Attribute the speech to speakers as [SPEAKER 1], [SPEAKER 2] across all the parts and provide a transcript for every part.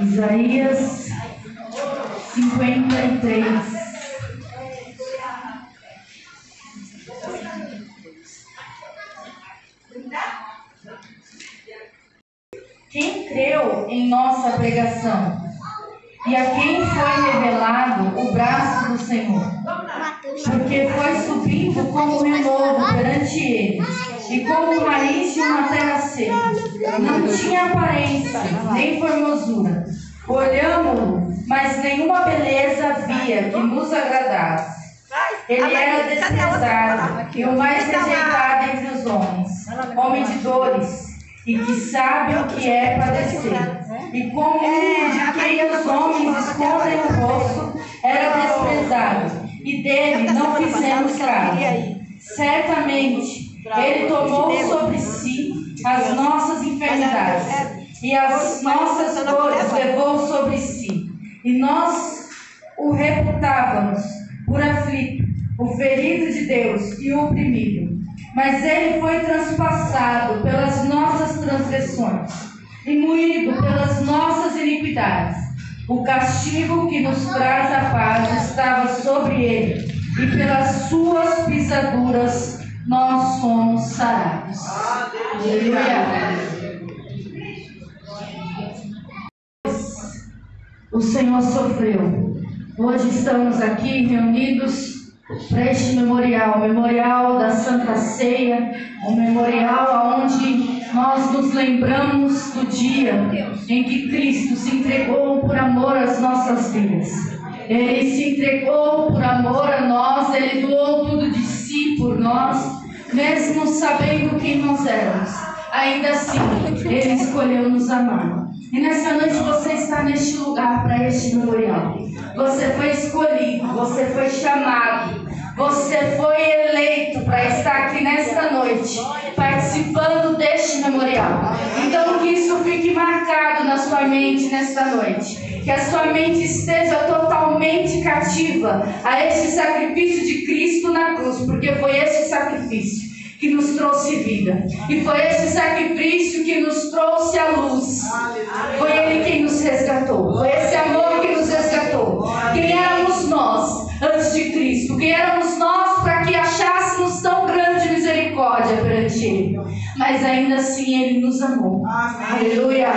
[SPEAKER 1] Isaías 53. Quem creu em nossa pregação? E a quem foi revelado o braço do Senhor? Porque foi subindo como renovo perante ele, e como raiz de uma terra seca. Não tinha aparência, nem formosura. Olhamo-lo, mas nenhuma beleza havia que nos agradasse. Ele era desprezado e o mais rejeitado entre os homens, homem de dores, e que sabe o que é padecer. E como de quem os homens escondem o rosto, era desprezado, e dele não fizemos caso. Certamente, ele tomou sobre si as nossas enfermidades, e as nossas dores levou sobre si. E nós o reputávamos por aflito, o ferido de Deus e o oprimido. Mas ele foi transpassado pelas nossas transgressões e moído pelas nossas iniquidades. O castigo que nos traz a paz estava sobre ele, e pelas suas pisaduras nós somos sarados. Aleluia. O Senhor sofreu. Hoje estamos aqui reunidos para este memorial, o memorial da Santa Ceia, um memorial onde nós nos lembramos do dia em que Cristo se entregou por amor às nossas vidas. Ele se entregou por amor a nós, Ele doou tudo de si por nós, mesmo sabendo quem nós éramos. Ainda assim, Ele escolheu nos amar. E nessa noite você está neste lugar para este memorial. Você foi escolhido, você foi chamado, você foi eleito para estar aqui nesta noite, participando deste memorial. Então que isso fique marcado na sua mente nesta noite. Que a sua mente esteja totalmente cativa a este sacrifício de Cristo na cruz, porque foi este sacrifício que nos trouxe vida. E foi esse sacrifício que nos trouxe a luz. Foi Ele quem nos resgatou. Foi esse amor que nos resgatou. Quem éramos nós antes de Cristo? Quem éramos nós para que achássemos tão grande misericórdia perante Ele? Mas ainda assim Ele nos amou. Aleluia.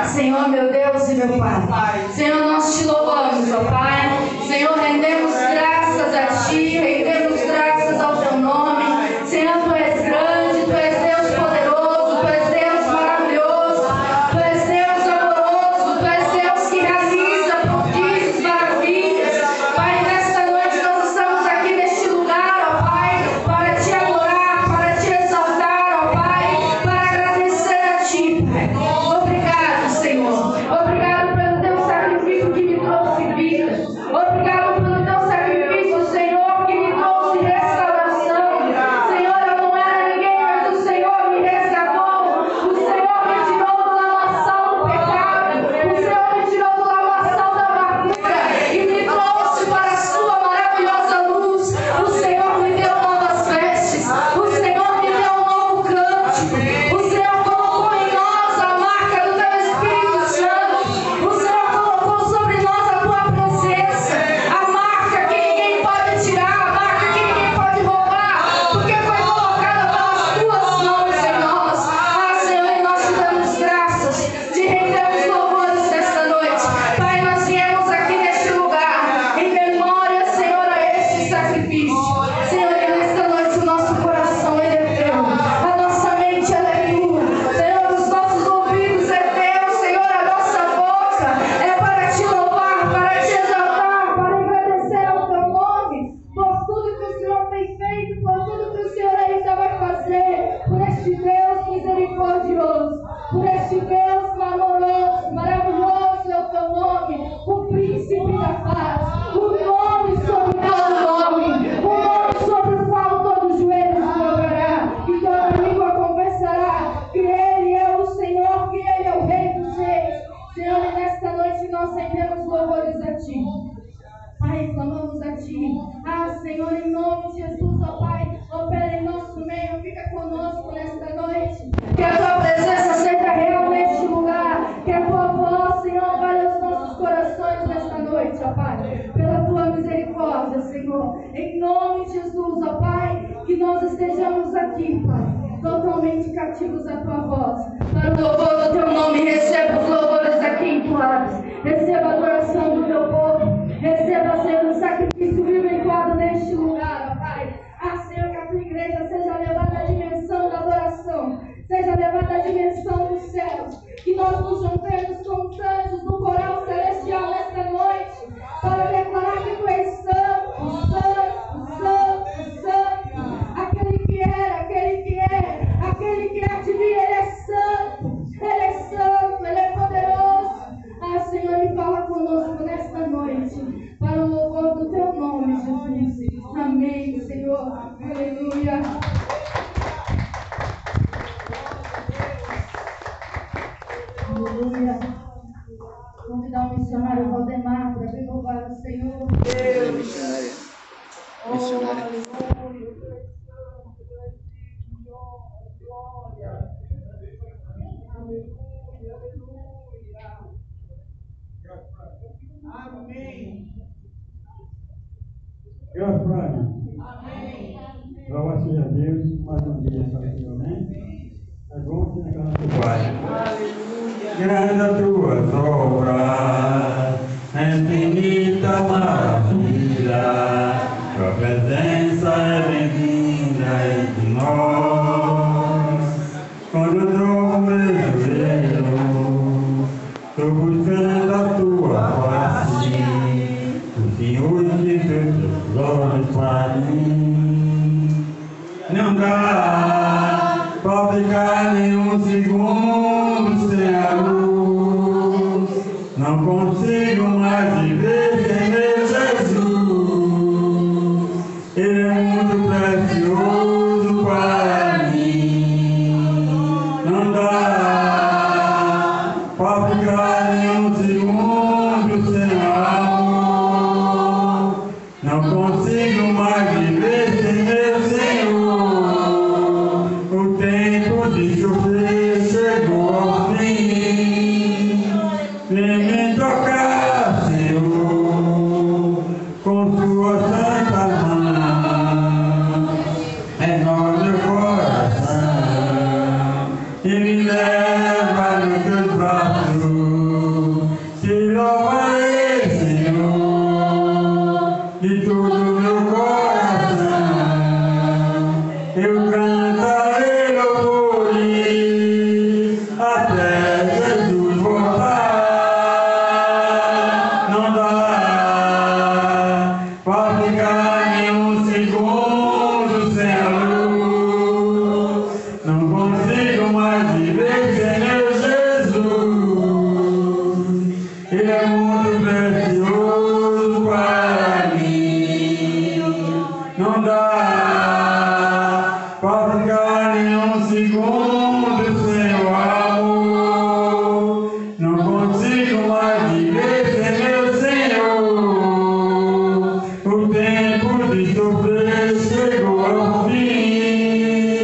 [SPEAKER 1] Senhor, meu Deus e meu Pai. Senhor, nós te louvamos, ó Pai. Senhor, rendemos graças a Ti, rendemos graças ao Teu nome. Senhor, Tu és grande, Tu és Deus poderoso, Tu és Deus maravilhoso, Tu és Deus amoroso, Tu és Deus que realiza prodígios, maravilhas. Pai, nesta noite nós estamos aqui neste lugar, ó Pai, para Te adorar, para Te exaltar, ó Pai, para agradecer a Ti, Pai. Obrigado, Senhor. Obrigado pelo Teu sacrifício que me trouxe vida. Obrigado pelo Teu sacrifício, Senhor, que me trouxe restauração. Senhor, eu não era ninguém, mas o Senhor me resgatou. O Senhor me tirou do lamaçal do pecado. O Senhor me tirou do lamaçal da amargura e me trouxe para a Sua maravilhosa luz. O Senhor me deu novas vestes. O Senhor me deu um novo cântico. O Senhor colocou em nós a marca do Teu Espírito Santo. O Senhor colocou sobre nós a Tua presença. A marca que ninguém pode tirar, a marca que ninguém pode roubar, porque foi colocada pelas Tuas mãos em nós. Ah, Senhor, e nós te damos graças, te rendemos louvores nesta noite. Pai, nós viemos aqui neste lugar em memória, Senhor, a este sacrifício. Senhor, e nesta noite o nosso coração ele é Teu, a nossa mente ela é Tua. Senhor, os nossos ouvidos é Teu, Senhor, a nossa boca é para Te louvar, para Te exaltar, para agradecer ao Teu nome, por tudo que o Senhor tem feito, por tudo que o Senhor ainda vai fazer, por este Deus misericordioso, por este Deus amoroso, maravilhoso é o Teu nome, o príncipe da paz, o nome sobre todo nome, o nome sobre o qual todo joelho se dobrará e toda língua confessará que Ele é o Senhor, que Ele é o Rei dos Reis. Senhor, e nesta noite nós rendemos louvores a Ti. Pai, clamamos a Ti. Ah, Senhor, em nome de Jesus, ó Pai, opera em nosso meio, fica conosco nesta noite. Que a Tua presença seja real neste lugar. Que a Tua voz, Senhor, vai ó Pai, pela tua misericórdia, Senhor. Em nome de Jesus, ó Pai, que nós estejamos aqui, Pai, totalmente cativos à tua voz. Para o louvor do teu nome, receba os louvores aqui entoados. Receba a adoração do teu povo. Receba, Senhor, o sacrifício vivo entoado neste lugar, ó Pai. Senhor, que a tua igreja seja levada à dimensão da adoração, seja levada à dimensão dos céus, que nós nos juntemos com os anjos do coral celestial nesta noite, para declarar que tu és santo, santo, santo, santo, aquele que era, aquele que é, aquele que há de vir, ele é santo, ele é poderoso. Senhor, e fala conosco nesta noite, para o louvor do teu nome, Jesus. Amém, Senhor. Aleluia. Aleluia. Convidar o missionário Valdemar para vir louvar o Senhor.
[SPEAKER 2] Missionária. Missionária.
[SPEAKER 1] Aleluia.
[SPEAKER 3] Amém. Graças a Deus. Amém. Glória seja a Deus, mais um dia para o Senhor, amém? É bom que na casa do Pai. Aleluia. Grande a tuas obras, infinita maravilha, tua presença é bem-vinda entre nós. Quando eu troco meu joelho, estou buscando a tua face, o Senhor de teus olhos para mim. Não dá para ficar nenhum segundo sem a luz. Não consigo mais viver sem meu Jesus. Ele é muito precioso para mim. Não dá para ficar nenhum segundo sem amor. Não consigo mais viver sem meu Senhor. O tempo de sofrer chegou ao fim. Vem me tocar, Senhor, com tua santa mão. Renova meu coração e me leva nos teus braços. Te louvarei, Senhor, de todo meu coração. Eu cantarei louvores até Jesus voltar. Não dá para ficar nenhum segundo sem a luz. Não consigo mais viver sem meu Jesus. Ele é muito precioso para mim. Não dá para ficar nenhum segundo sem o amor. Não consigo mais viver sem meu Senhor. O tempo de sofrer chegou ao fim.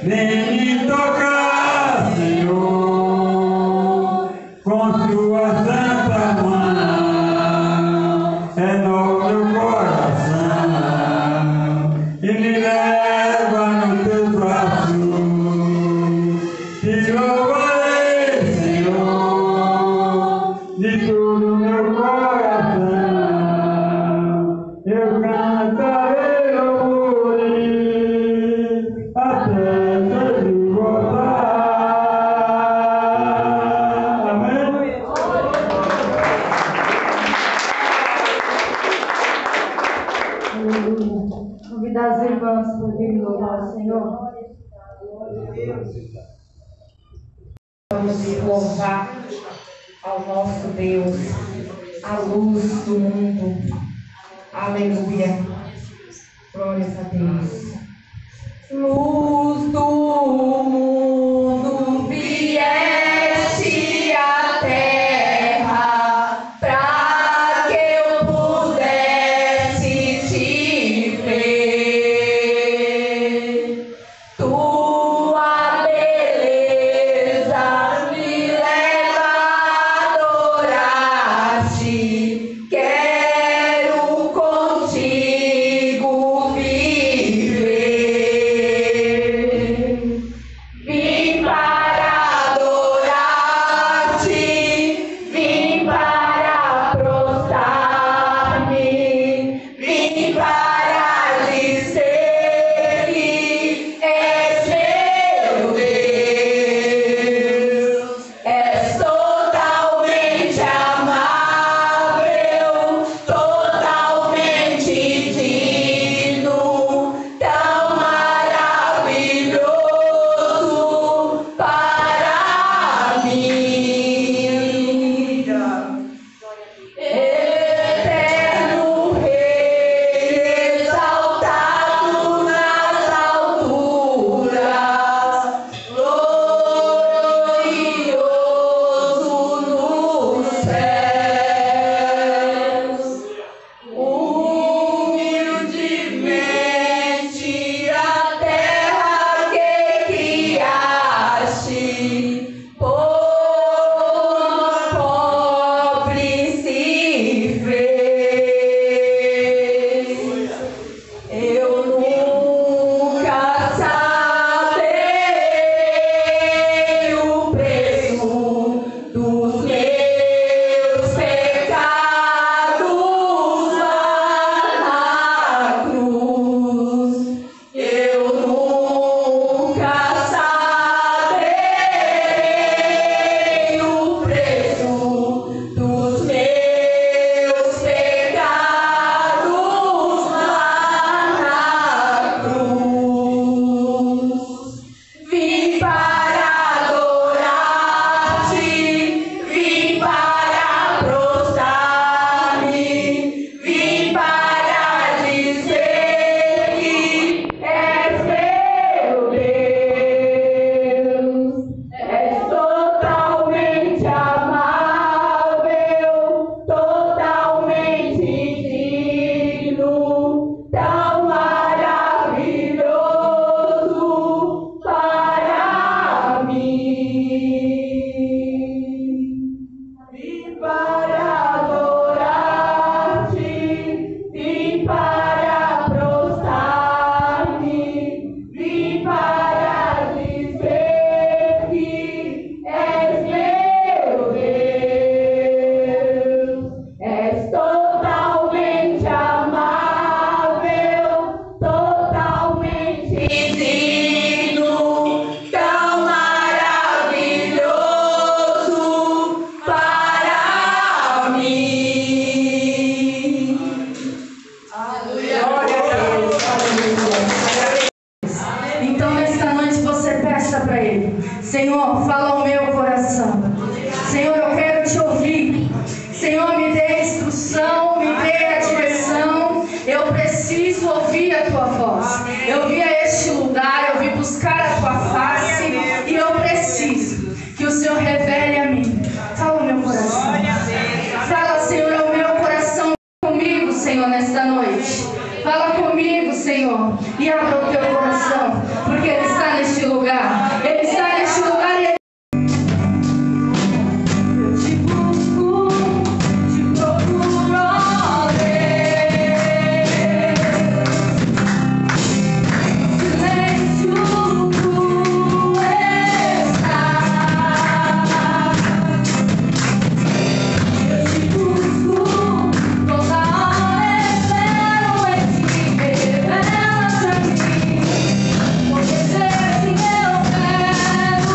[SPEAKER 3] Vem me tocar, Senhor, com tua santa mão. Renova meu coração e me leva nos teus braços. Te louvarei, Senhor, de todo meu coração. Eu cantarei louvores até Jesus voltar. Amém?
[SPEAKER 1] Aleluia. Convidar as irmãs para vir louvar o Senhor.
[SPEAKER 4] Vamos louvar ao nosso Deus, a luz do mundo. Aleluia. Glórias a Deus. Luz do mundo, vieste à terra para que eu pudesse te ver. Tua beleza me leva a adorar-te.
[SPEAKER 1] revele a mim. Fala o meu coração. Fala, Senhor, ao meu coração comigo, Senhor, nesta noite. Fala comigo, Senhor, e abra o teu coração, porque Ele está neste lugar. Ele está neste lugar e Ele... Eu te busco, te procuro, ó Deus. Silêncio tu estás. Eu te busco, toda hora espero em ti. Revela pra mim, porque sei que eu quero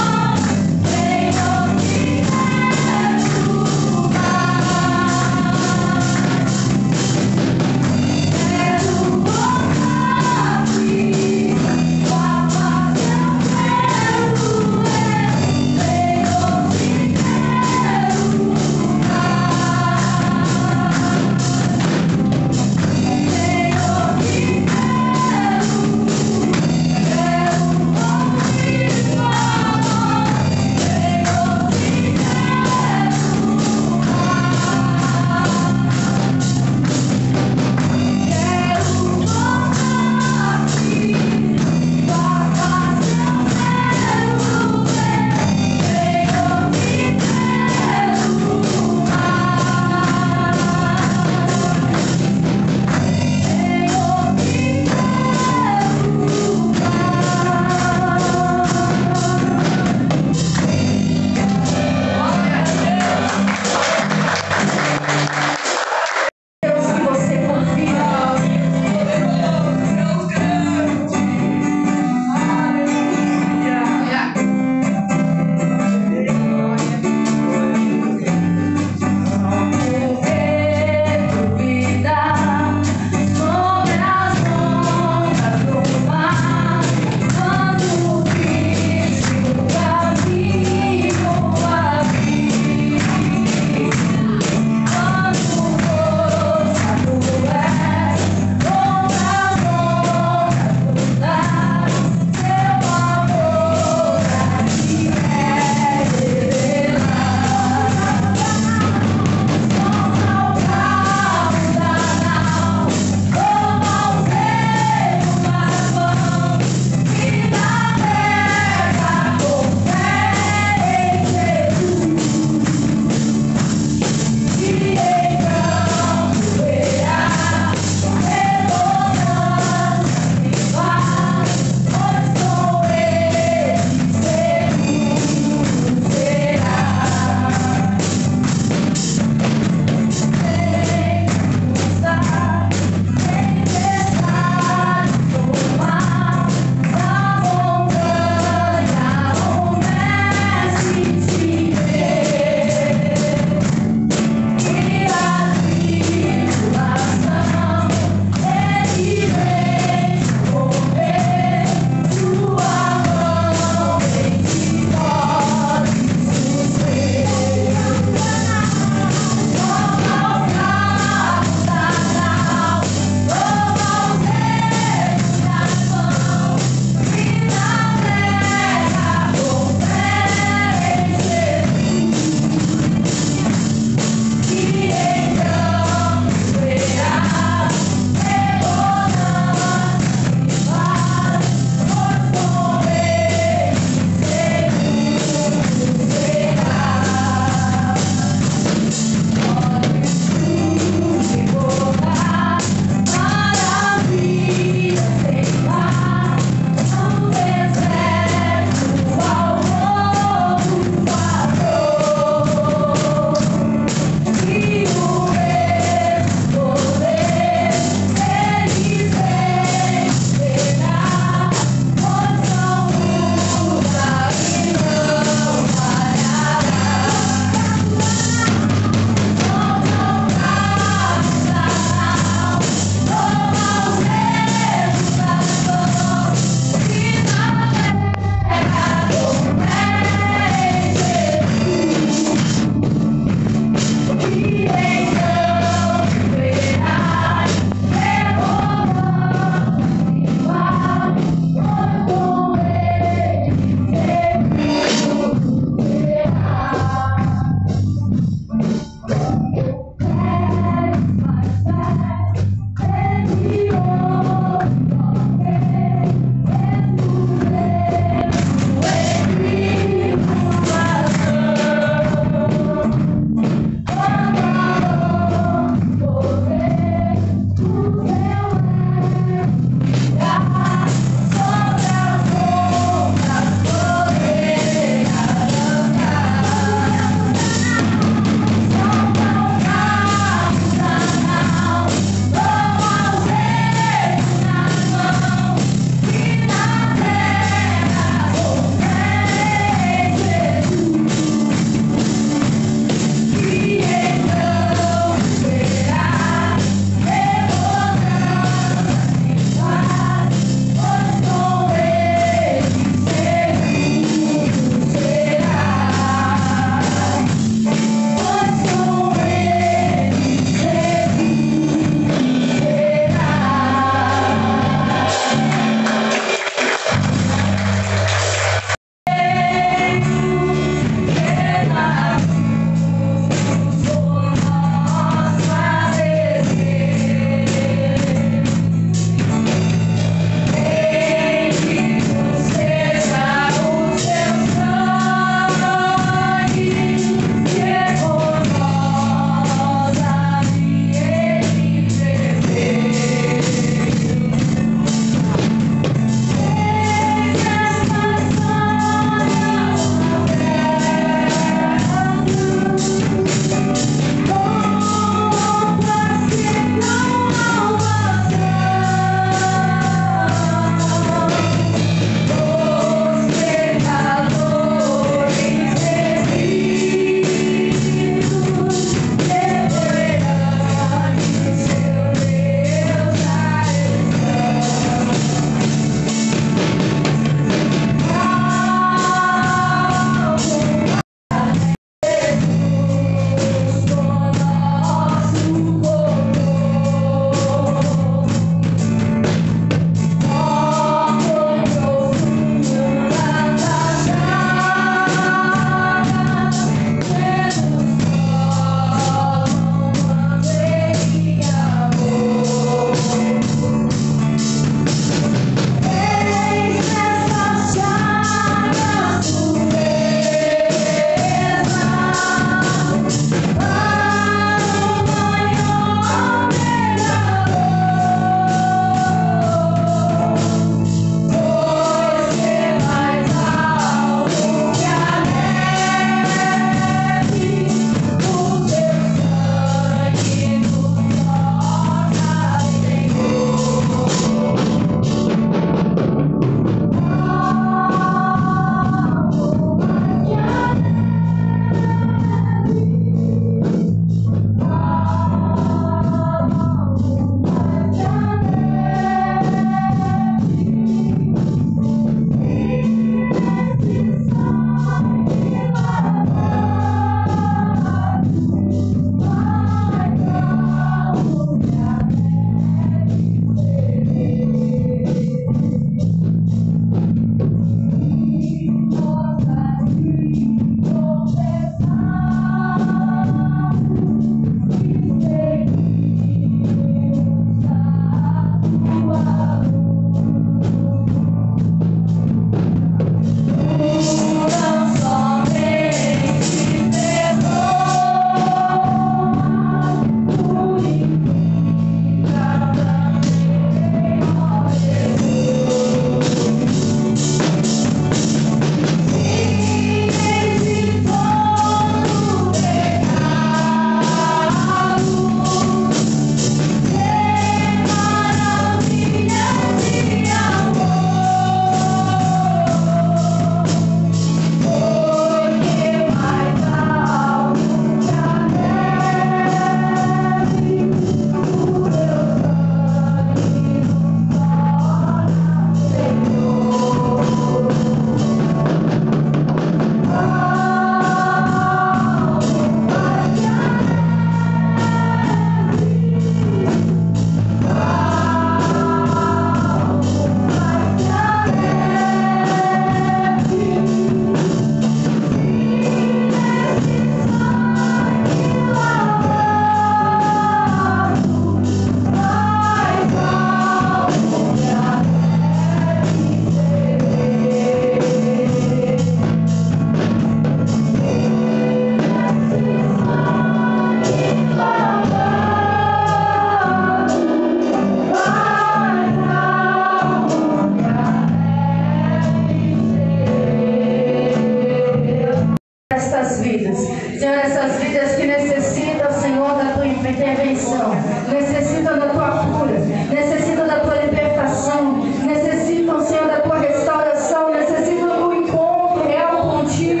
[SPEAKER 1] estas vidas. Senhor, essas vidas que necessitam, Senhor, da tua intervenção, necessitam da tua cura, necessitam da tua libertação, necessitam, Senhor, da tua restauração, necessitam do encontro real contigo.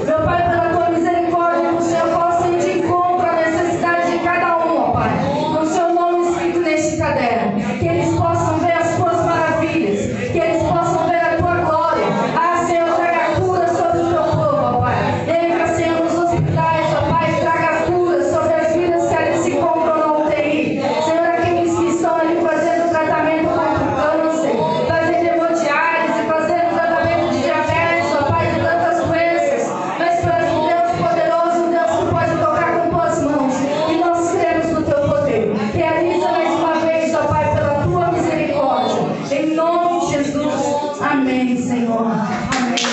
[SPEAKER 1] Meu Pai, pela tua misericórdia, que o Senhor possa ir de encontro à necessidade de cada um, ó Pai, com o seu nome escrito neste caderno, que eles possam ver as tuas maravilhas, que eles possam ver a tua glória. Ah, Senhor, traga cura sobre o teu povo, ó Pai. Entra, Senhor, nos hospitais, ó Pai, traga cura sobre as vidas que ali se encontram na UTI. Senhor, aqueles que estão ali fazendo tratamento contra o câncer, fazendo hemodiálise, fazendo tratamento de diabetes, ó Pai, de tantas doenças. Mas tu és um Deus poderoso, um Deus que pode tocar com tuas mãos. E nós cremos no teu poder. Realiza mais uma vez, ó Pai, pela tua misericórdia. Em nome de Jesus. Amém, Senhor. Amém.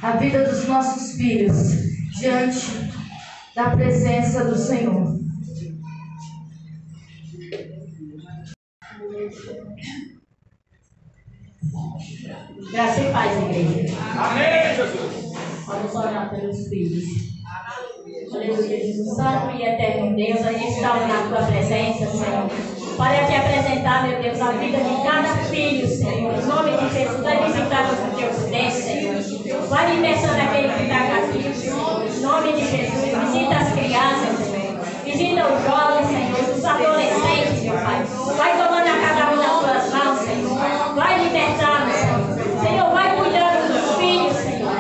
[SPEAKER 1] A vida dos nossos filhos diante da presença do Senhor.
[SPEAKER 5] Graça e paz, igreja.
[SPEAKER 3] Amém, Jesus.
[SPEAKER 5] Vamos orar pelos filhos. Aleluia, Jesus Santo e eterno Deus, a gente está na tua presença, Senhor. Para te apresentar, meu Deus, a vida de cada filho, Senhor. Em nome de Jesus, vai visitar os teus dentes, Senhor. Vai libertando aquele que está cativo, Senhor. Em nome de Jesus, visita as crianças, Senhor. Visita os jovens, Senhor, os adolescentes, meu Pai. Vai tomando a cada um nas tuas mãos, Senhor. Vai libertando, Senhor. Senhor, vai cuidando dos filhos, Senhor.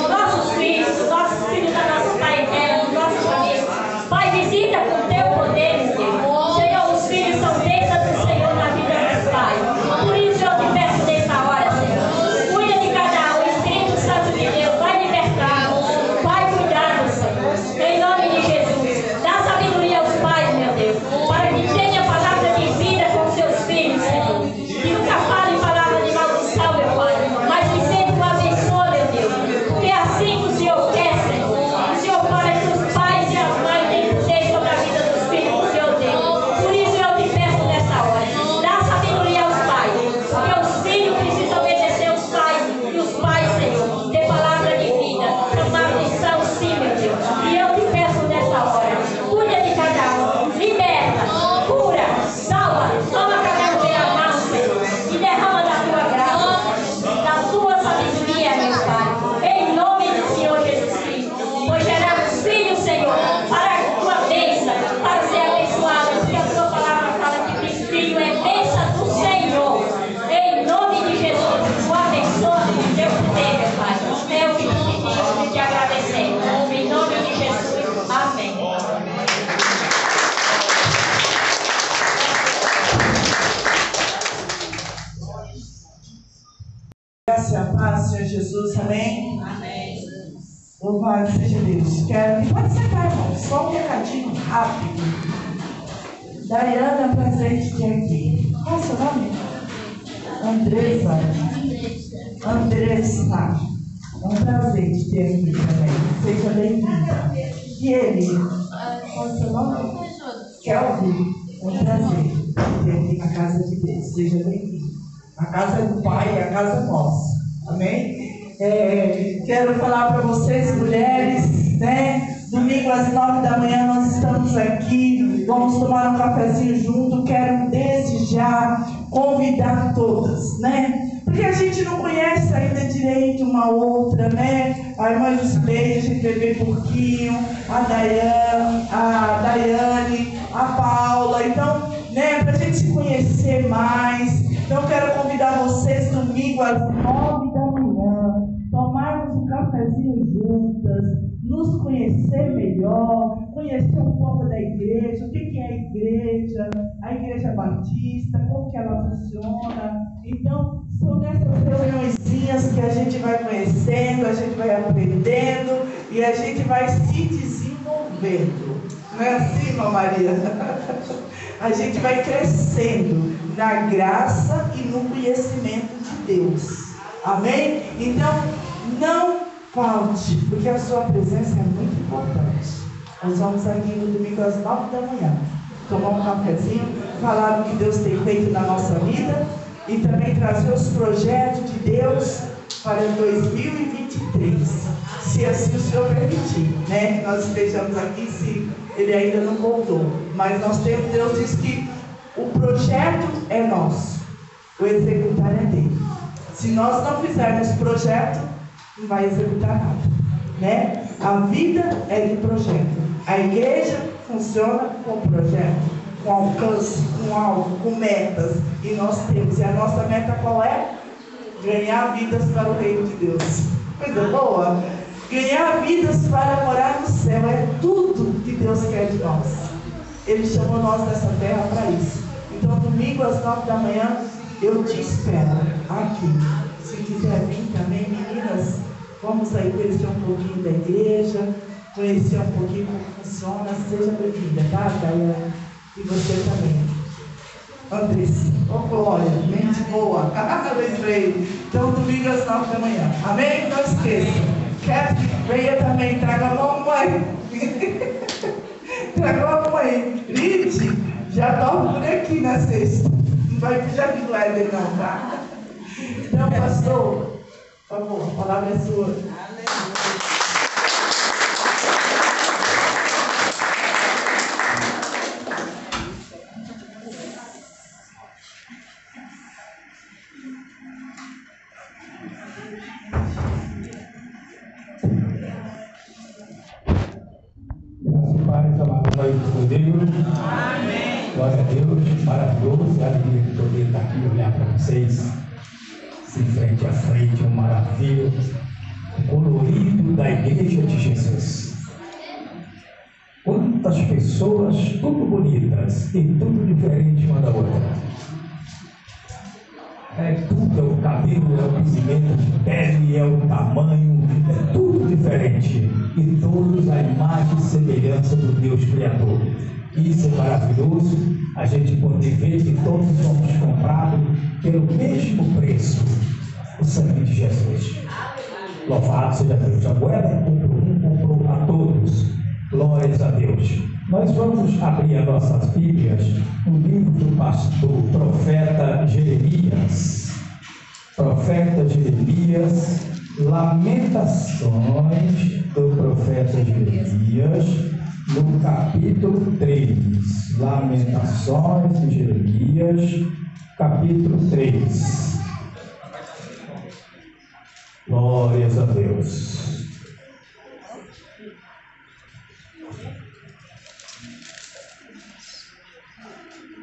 [SPEAKER 5] Nossos filhos da nossa parentela, dos nossos amigos. Pai, visita com teu poder, Senhor. Senhor, os filhos são bênçãos do Senhor na vida dos pais. Por isso eu te peço nessa hora, Senhor. Cuida de cada um, Espírito Santo de Deus. Vai libertá-los. Vai cuidando, Senhor. Em nome de Jesus. Dá sabedoria aos pais, meu Deus. Para que tenha palavra de vida com seus filhos, Senhor. Que nunca falem palavra de maldição, meu Pai. Mas que sempre o abençoe, meu Deus. Porque é assim que o Senhor quer, Senhor. O Senhor fala que os pais e as mães têm poder sobre a vida dos filhos do Senhor Deus. Por isso eu te peço nessa hora. Dá sabedoria aos pais. Porque os filhos precisam obedecer os pais. E os pais, Senhor, ter palavra de vida. Tomar lição, sim, meu Deus. E eu te peço nessa hora. Cuida de cada um. Liberta. Cura. Salva. Toma cada um pela mão, Senhor. E derrama da tua graça. Da tua sabedoria, meu Pai. Em nome do Senhor Jesus Cristo. Pois geramos filhos, Senhor, para a tua bênção, para ser abençoado. Porque a tua palavra fala que filho é bênção do Senhor. Em nome de Jesus, o abençoe de teu poder, meu Pai. É o que te pedimos e te agradecemos. Em nome de Jesus. Amém.
[SPEAKER 6] Graça e a paz, Senhor Jesus, amém? Amém. Louvado seja Deus. Pode sentar, irmão, só um recadinho rápido. Daiana, prazer de ter aqui. Qual é o seu nome? Andressa. Andressa. É um prazer de ter aqui também. Seja bem-vinda. E ele? Qual é o seu nome? Kelvin. É um prazer de ter aqui na casa de Deus. Seja bem-vindo. A casa do Pai é a casa nossa. Amém? Quero falar para vocês, mulheres, né? Domingo às 9 da manhã nós estamos aqui. Vamos tomar um cafezinho junto. Quero desde já convidar todas, né? Porque a gente não conhece ainda direito uma outra, né? A irmã Jusileide, a gente vai ver pouquinho, a Daiane, a Paula. Então, né, para a gente se conhecer mais. Então, quero convidar vocês domingo às 9 da manhã, tomarmos um cafezinho juntas, nos conhecer melhor, conhecer um pouco da igreja, o que é a igreja batista, como que ela funciona. Então, são nessas reuniõezinhas que a gente vai conhecendo, a gente vai aprendendo e a gente vai se desenvolvendo. Não é assim, irmã Maria? A gente vai crescendo na graça e no conhecimento de Deus. Amém? Então, não falte, porque a sua presença é muito importante. Nós vamos aqui no domingo às 9 da manhã tomar um cafezinho, falar do que Deus tem feito na nossa vida e também trazer os projetos de Deus para 2023, se assim o Senhor permitir, né? Que nós estejamos aqui, se Ele ainda não voltou. Mas nós temos, Deus diz que o projeto é nosso, o executar é dele. Se nós não fizermos projeto, não vai executar nada, né? A vida é de projeto. A igreja funciona com projeto, com alcance, com alvo, com metas. E nós temos. E a nossa meta qual é? Ganhar vidas para o reino de Deus. Coisa boa. Ganhar vidas para morar no céu. É tudo que Deus quer de nós. Ele chamou nós dessa terra para isso. Então, domingo às 9 da manhã, eu te espero aqui. Se quiser vir também, meninas, vamos aí conhecer um pouquinho da igreja, conhecer um pouquinho como funciona. Seja bem-vinda, tá, Daiane? E você também. Andressa, glória, mente boa. Lembrei. Então, domingo às 9 da manhã. Amém? Não esqueça. Catherine, venha também. Traga a mamãe. Traga a mamãe. Lide, já dorme por aqui na sexta. Não vai pro Jardim do Éden, não, tá? Então, pastor, por favor, a palavra é sua.
[SPEAKER 7] Amém. Glória a Deus, maravilhoso, é a alegria de poder estar aqui e olhar para vocês, assim, frente a frente, uma maravilha, o colorido da igreja de Jesus. Quantas pessoas, tudo bonitas e tudo diferente uma da outra. É tudo, é o cabelo, é o crescimento de pele, é o tamanho, é tudo diferente. E todos a imagem e semelhança do Deus Criador. Isso é maravilhoso, a gente poder ver que todos somos comprados pelo mesmo preço, o sangue de Jesus. Louvado seja Deus. A moeda comprou a todos. Glórias a Deus. Nós vamos abrir as nossas Bíblias no livro do profeta Jeremias. Profeta Jeremias, Lamentações do profeta Jeremias, no capítulo 3. Lamentações de Jeremias, capítulo 3. Glórias a Deus.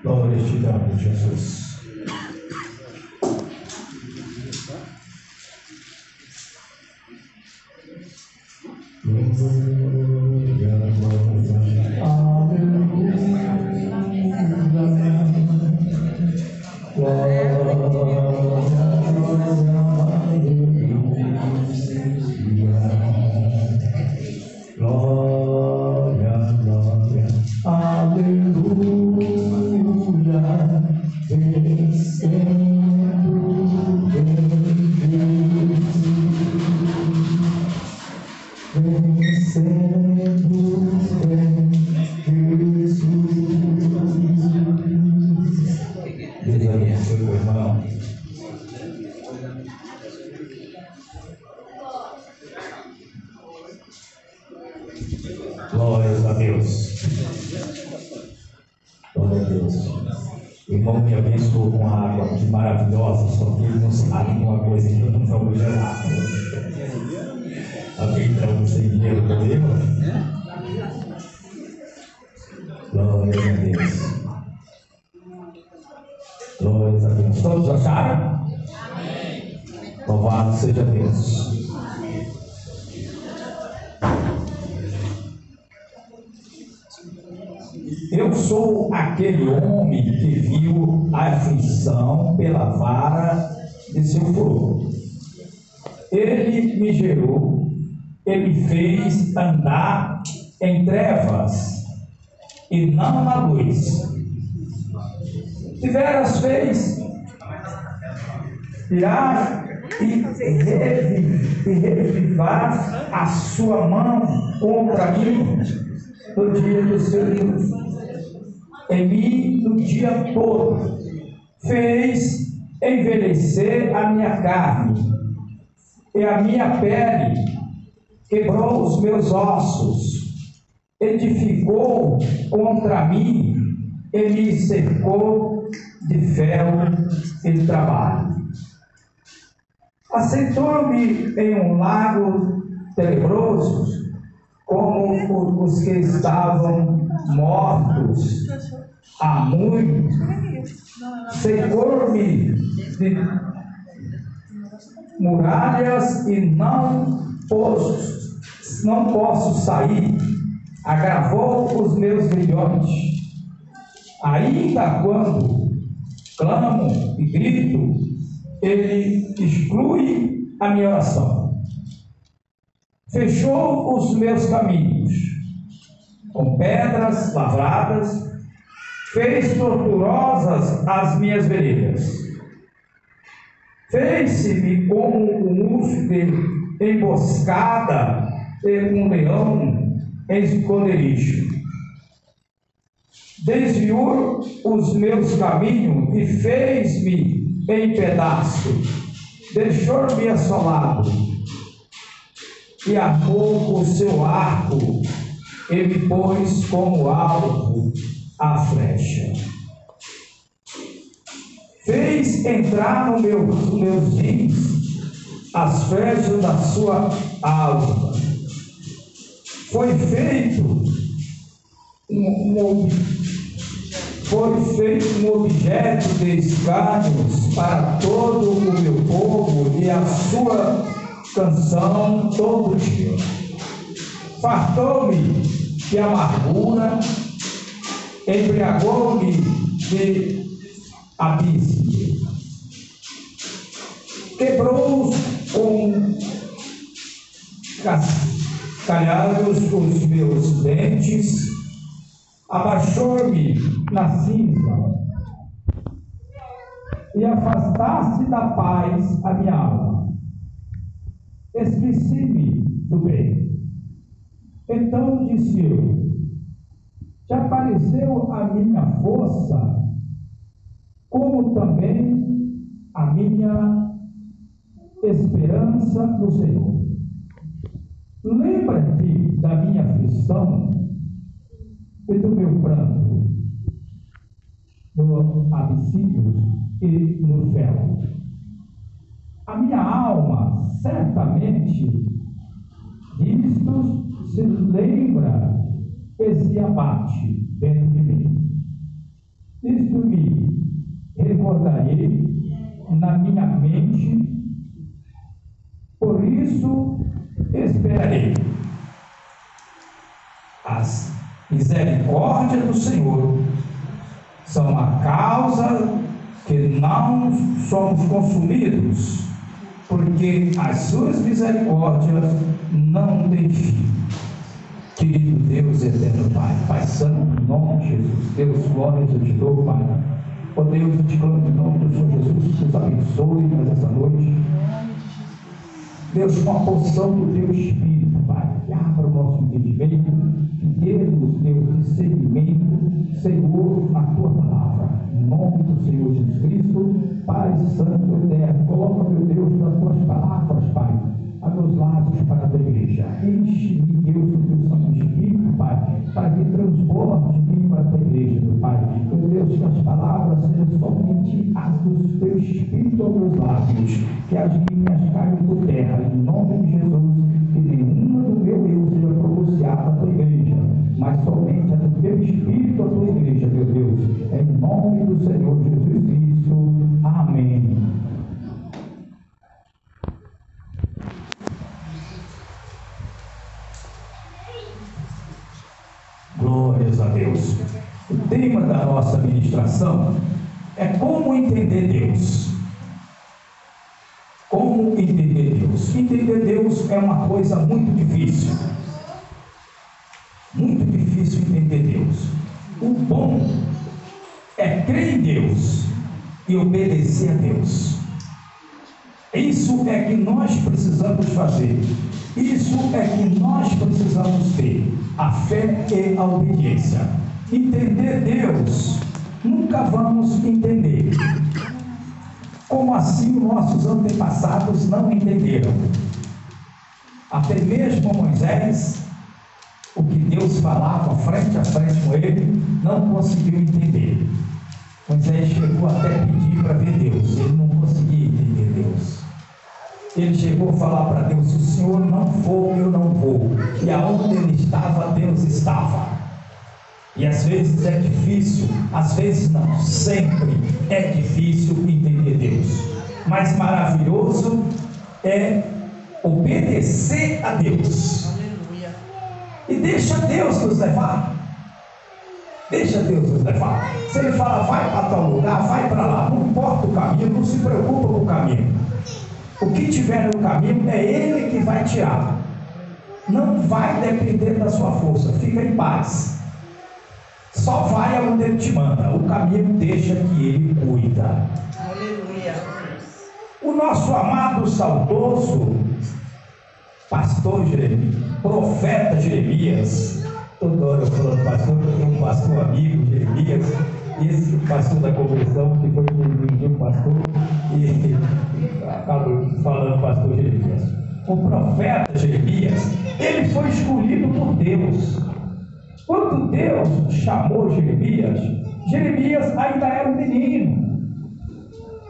[SPEAKER 7] Glórias te damos, Jesus. Glórias a Deus. Glória a Deus. O irmão me abençoou com a água aqui maravilhosa, só que ele não sabe uma coisa que eu não estou gelado. Alguém entrou sem dinheiro para ele? Glória a Deus. Glórias a Deus. Todos acharam? Amém. Louvado seja Deus. Eu sou aquele homem que viu a aflição pela vara de seu furor. Ele me gerou, ele me fez andar em trevas e não na luz. Tiveras fez tirar e revivar a sua mão contra mim no dia do seu Deus. Em mim no dia todo, fez envelhecer a minha carne, e a minha pele, quebrou os meus ossos, edificou contra mim e me cercou de ferro e trabalho. Aceitou-me em um lago tenebroso, como os que estavam mortos há muito. Cercou-me de muralhas e não posso sair. Agravou os meus grilhões. Ainda quando clamo e grito, ele exclui a minha oração. Fechou os meus caminhos com pedras lavradas, fez tortuosas as minhas veredas. Fez-se-me como um urso de emboscada e um leão em esconderijo. Desviou os meus caminhos e fez-me em pedaço. Deixou-me assolado e armou o seu arco e me pôs como alvo a flecha. Fez entrar nos meus rins as flechas da sua alma. Foi feito um objeto de escárnios para todo o meu povo e a sua canção todo dia. Fartou-me de amargura, embriagou-me de abismo. Quebrou com cascalhados os meus dentes, abaixou-me na cinza e afastaste da paz a minha alma. Esqueci-me do bem. Então disse eu: te apareceu a minha força, como também a minha esperança no Senhor. Lembra-te da minha aflição e do meu pranto, no abissídios e no ferro. A minha alma certamente disto se lembra e se abate dentro de mim. Isto me recordarei na minha mente, por isso esperarei. As misericórdias do Senhor são a causa que não somos consumidos, porque as suas misericórdias não têm fim. Querido Deus eterno Pai, Pai Santo, em nome de Jesus, Deus, glórias eu te dou, Pai. Ó Deus, eu te clamo em nome do Senhor Jesus, que nos abençoe nessa noite. Deus, com a porção do teu Espírito, Pai, que abra o nosso entendimento e dê-nos, Deus, discernimento, Senhor, na tua palavra. Em nome do Senhor Jesus Cristo, Pai Santo eterno, coloca, meu Deus, nas tuas palavras, Pai, a meus lábios para a tua igreja. Enche-me, Deus, do teu Santo Espírito, Pai, para que transborde de mim para a tua igreja, meu Pai. Meu Deus, que as palavras sejam somente as do teu Espírito aos meus lábios, que as minhas caiam por terra, em nome de Jesus, que nenhuma do meu eu seja pronunciada à tua igreja, mas somente a do teu Espírito à tua igreja, meu Deus. Em nome do Senhor Jesus Cristo. Amém. Glórias a Deus. O tema da nossa ministração é como entender Deus. Como entender Deus? Entender Deus é uma coisa muito difícil. Muito difícil entender Deus. O bom é crer em Deus e obedecer a Deus. Isso é que nós precisamos fazer. Isso é que nós precisamos ter. A fé e a obediência. Entender Deus, nunca vamos entender. Como assim nossos antepassados não entenderam? Até mesmo Moisés, o que Deus falava frente a frente com ele, não conseguiu entender. Moisés chegou até a pedir para ver Deus, ele não conseguia entender Deus. Ele chegou a falar para Deus: se o Senhor não for, eu não vou. E aonde ele estava, Deus estava. E às vezes é difícil, às vezes não, sempre é difícil entender Deus. Mas maravilhoso é obedecer a Deus. Aleluia. E deixa Deus nos levar. Deixa Deus nos levar. Se Ele fala, vai para tal lugar, vai para lá, não importa o caminho, não se preocupa com o caminho. O que tiver no caminho é Ele que vai tirar. Não vai depender da sua força, fica em paz. Só vai aonde Ele te manda. O caminho deixa que Ele cuida. Aleluia. O nosso amado, saudoso pastor Jeremias, profeta Jeremias, toda hora eu falando pastor, eu tenho um pastor amigo, Jeremias, esse pastor da conversão, que foi um pastor, e acabo falando pastor Jeremias. O profeta Jeremias, ele foi escolhido por Deus. Quando Deus chamou Jeremias, Jeremias ainda era um menino.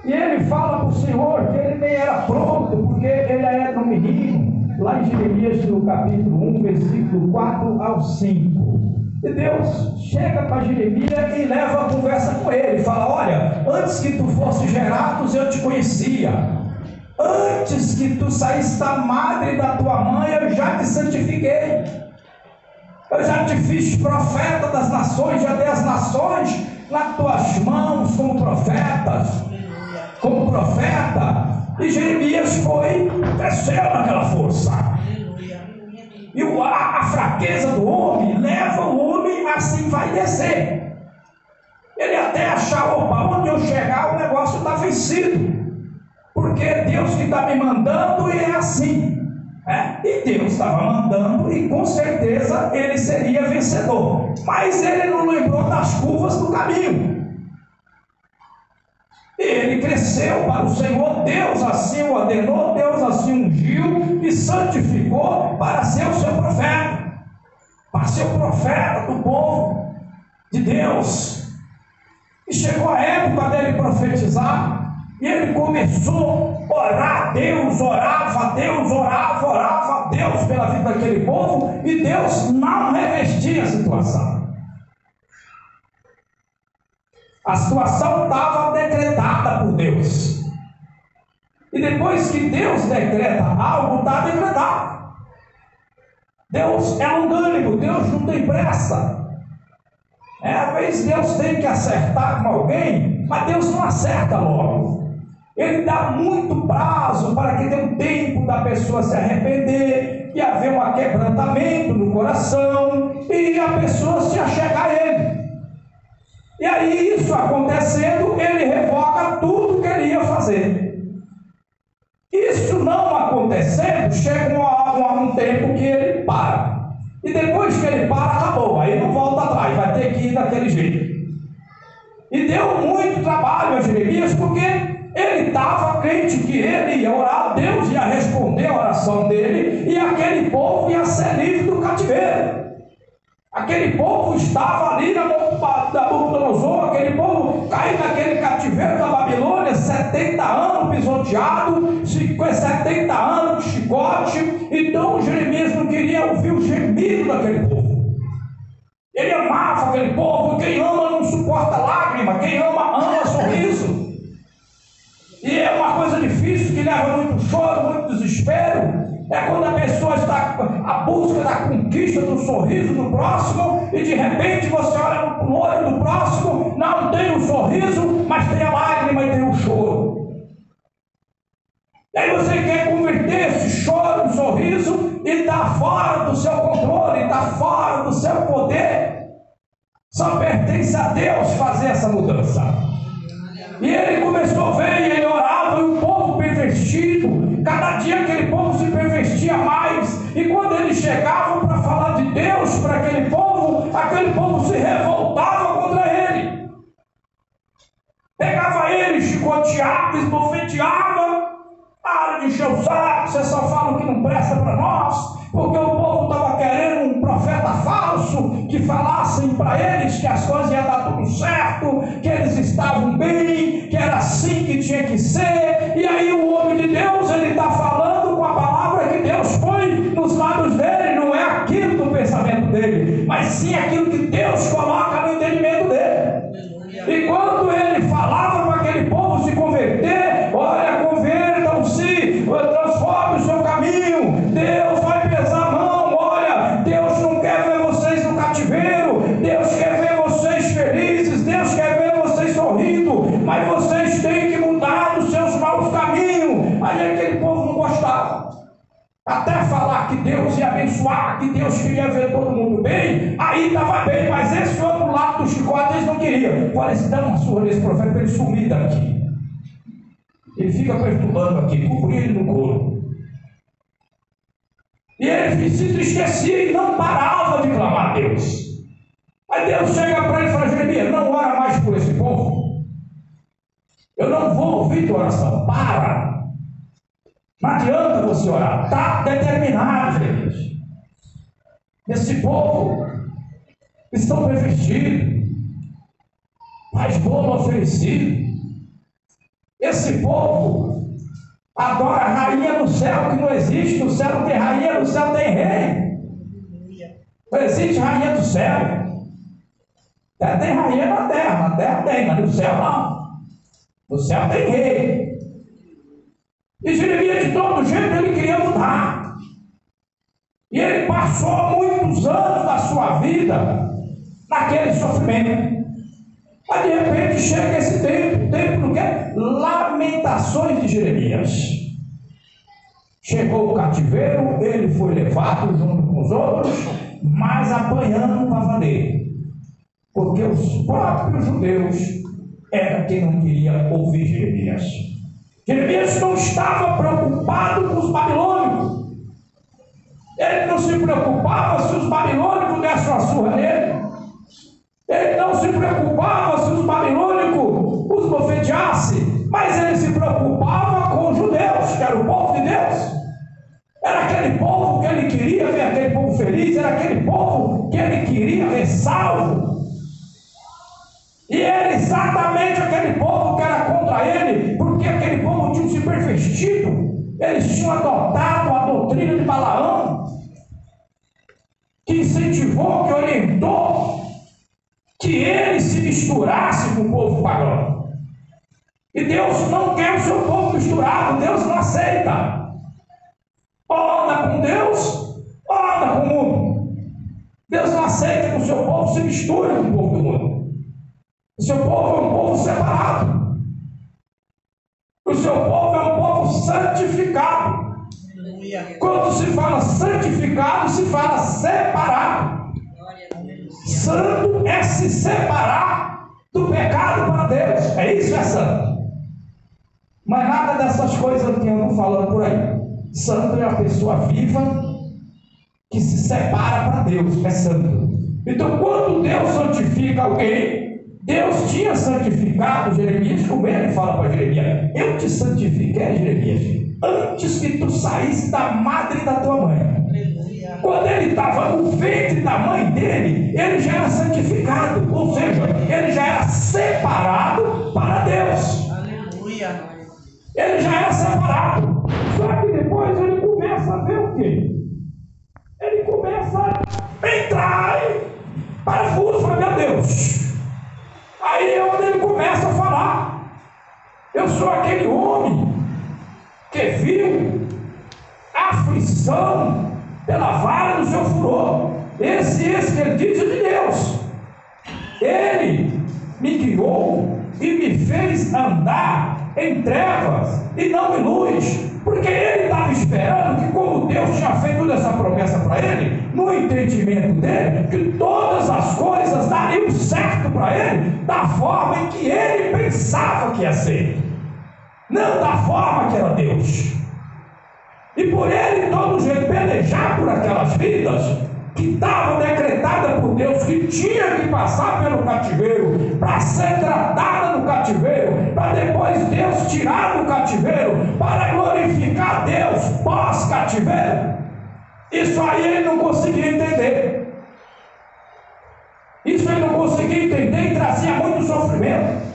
[SPEAKER 7] E ele fala para o Senhor que ele nem era pronto, porque ele era um menino. Lá em Jeremias, no capítulo 1, versículo 4 ao 5. E Deus chega para Jeremias e leva a conversa com ele. Fala: olha, antes que tu fosse gerado, eu te conhecia. Antes que tu saísse da madre da tua mãe, eu já te santifiquei. Eu já te fiz profeta das nações, já dei as nações nas tuas mãos como profetas. Como profeta. E Jeremias foi, cresceu naquela força. E a fraqueza do homem leva o homem, assim vai descer. Ele até achar: opa, onde eu chegar o negócio está vencido. Porque é Deus que está me mandando e é assim. E Deus estava mandando e com certeza ele seria vencedor. Mas ele não lembrou das curvas do caminho. Ele cresceu para o Senhor, Deus assim o ordenou, Deus assim ungiu e santificou para ser o seu profeta, para ser o profeta do povo de Deus. E chegou a época dele profetizar, e ele começou a orar a Deus, orava a Deus, orava a Deus pela vida daquele povo, e Deus não revestia a situação. A situação estava decretada por Deus. E depois que Deus decreta algo, está decretado. Deus é longânimo, Deus não tem pressa. Às vezes Deus tem que acertar com alguém, mas Deus não acerta logo. Ele dá muito prazo para que dê um tempo da pessoa se arrepender, e haver um quebrantamento no coração, e a pessoa se achegar a Ele. E aí, isso acontecendo, ele revoga tudo que ele ia fazer. Isso não acontecendo, chega um tempo que ele para. E depois que ele para, acabou. Aí não volta atrás, vai ter que ir daquele jeito. E deu muito trabalho a Jeremias, porque ele estava crente que ele ia orar, Deus ia responder a oração dele, e aquele povo ia ser livre do cativeiro. Aquele povo estava ali na Nabucodonosor, aquele povo caiu naquele cativeiro da Babilônia, 70 anos pisoteado, 70 anos de chicote. Então Jeremias não queria ouvir o gemido daquele povo. Ele amava aquele povo. Quem ama não suporta lágrima, quem ama sorriso. E é uma coisa difícil que leva muito choro, muito desespero. É quando a pessoa está à busca da conquista do sorriso do próximo, e de repente você olha no olho do próximo, não tem o sorriso, mas tem a lágrima e tem o choro. E aí você quer converter esse choro em sorriso, e está fora do seu controle, está fora do seu poder. Só pertence a Deus fazer essa mudança. E ele começou a ver, e ele orava, e o povo pervertido. Cada dia aquele povo se pervertia mais, e quando eles chegavam para falar de Deus para aquele povo se revoltava contra ele. Pegava ele, chicoteava, esbofeteava, Para de encher o saco, você só fala o que não presta para nós, porque o povo estava querendo um profeta falso que falassem para eles que as coisas iam dar tudo certo, que eles estavam bem, que era assim que tinha que ser. E aí o homem de Deus, ele está falando com a palavra que Deus põe nos lábios dele, não é aquilo do pensamento dele, mas sim aquilo que Deus coloca no entendimento dele. E quando ele falava para aquele povo se converter, olha, convertam-se, transforme o seu caminho, Deus vai pesar a mão, olha, Deus não quer ver vocês no cativeiro, Deus quer ver vocês felizes, Deus quer ver vocês sorrindo, mas vocês têm que mudar dos seus maus caminhos. Aí aquele povo não gostava. Até falar que Deus ia abençoar, que Deus queria ver todo mundo bem, aí estava bem, mas esse outro lado do chicote eles não queriam. Olha, eles dão uma surra nesse profeta para ele sumir daqui. Ele fica perturbando aqui, cobrir ele no couro. E ele se entristecia e não parava de clamar a Deus. Aí Deus chega para ele e fala: Jeremias, não ora mais por esse povo. Eu não vou ouvir tua oração, para. Não adianta você orar, está determinado, Jeremias. Esse povo estão pervertidos, faz bolo oferecido. Esse povo adora a rainha no céu, que não existe. No céu não tem rainha, no céu tem rei. Não existe rainha do céu. Tem rainha na terra tem, mas no céu não. No céu tem rei. E Jeremias, de todo jeito, ele queria mudar. E ele passou muitos anos da sua vida naquele sofrimento. Mas de repente chega esse tempo do quê? Lamentações de Jeremias. Chegou o cativeiro, ele foi levado junto com os outros, mas apanhando para valer. Porque os próprios judeus eram quem não queria ouvir Jeremias. Jeremias não estava preocupado com os babilônicos. Ele não se preocupava se os babilônicos dessem uma surra nele. Ele não se preocupava se os babilônicos os bofeteassem. Mas ele se preocupava com os judeus, que era o povo de Deus. Era aquele povo que ele queria ver, aquele povo feliz. Era aquele povo que ele queria ver salvo. E era exatamente aquele povo que era contra ele, porque aquele povo tinha se pervertido. Eles tinham adotado a doutrina de Balaão, que incentivou, que orientou que ele se misturasse com o povo pagão. E Deus não quer o seu povo misturado, Deus não aceita. Ou anda com Deus, ou anda com o mundo. Deus não aceita que o seu povo se misture com o povo do mundo. O seu povo é um povo separado. O seu povo é um povo santificado. Quando se fala santificado, se fala separado. Santo é se separar do pecado para Deus. É isso, é santo. Mas nada dessas coisas que eu estou falando por aí. Santo é a pessoa viva que se separa para Deus. É santo. Então, quando Deus santifica alguém, Deus tinha santificado Jeremias, como ele fala para Jeremias: eu te santifiquei, Jeremias, antes que tu saísse da madre da tua mãe. Quando ele estava no ventre da mãe dele, ele já era santificado, ou seja, ele já era separado para Deus. Aleluia. Ele já era separado. Só que depois ele começa a ver o quê? Ele começa a entrar em parafuso para meu Deus. Aí é onde ele começa a falar: eu sou aquele homem que viu a aflição pela vara do seu furor. Esse que ele diz é de Deus. Ele me guiou e me fez andar em trevas e não em luz, porque ele estava esperando que, como Deus tinha feito toda essa promessa para ele, no entendimento dele, que todas as coisas dariam certo para ele, da forma em que ele pensava que ia ser, não da forma que era Deus. E por ele todo jeito pelejar por aquelas vidas, que estava decretada por Deus, que tinha que passar pelo cativeiro, para ser tratada no cativeiro, para depois Deus tirar do cativeiro, para glorificar Deus pós-cativeiro. Isso aí ele não conseguia entender. Isso ele não conseguia entender e trazia muito sofrimento.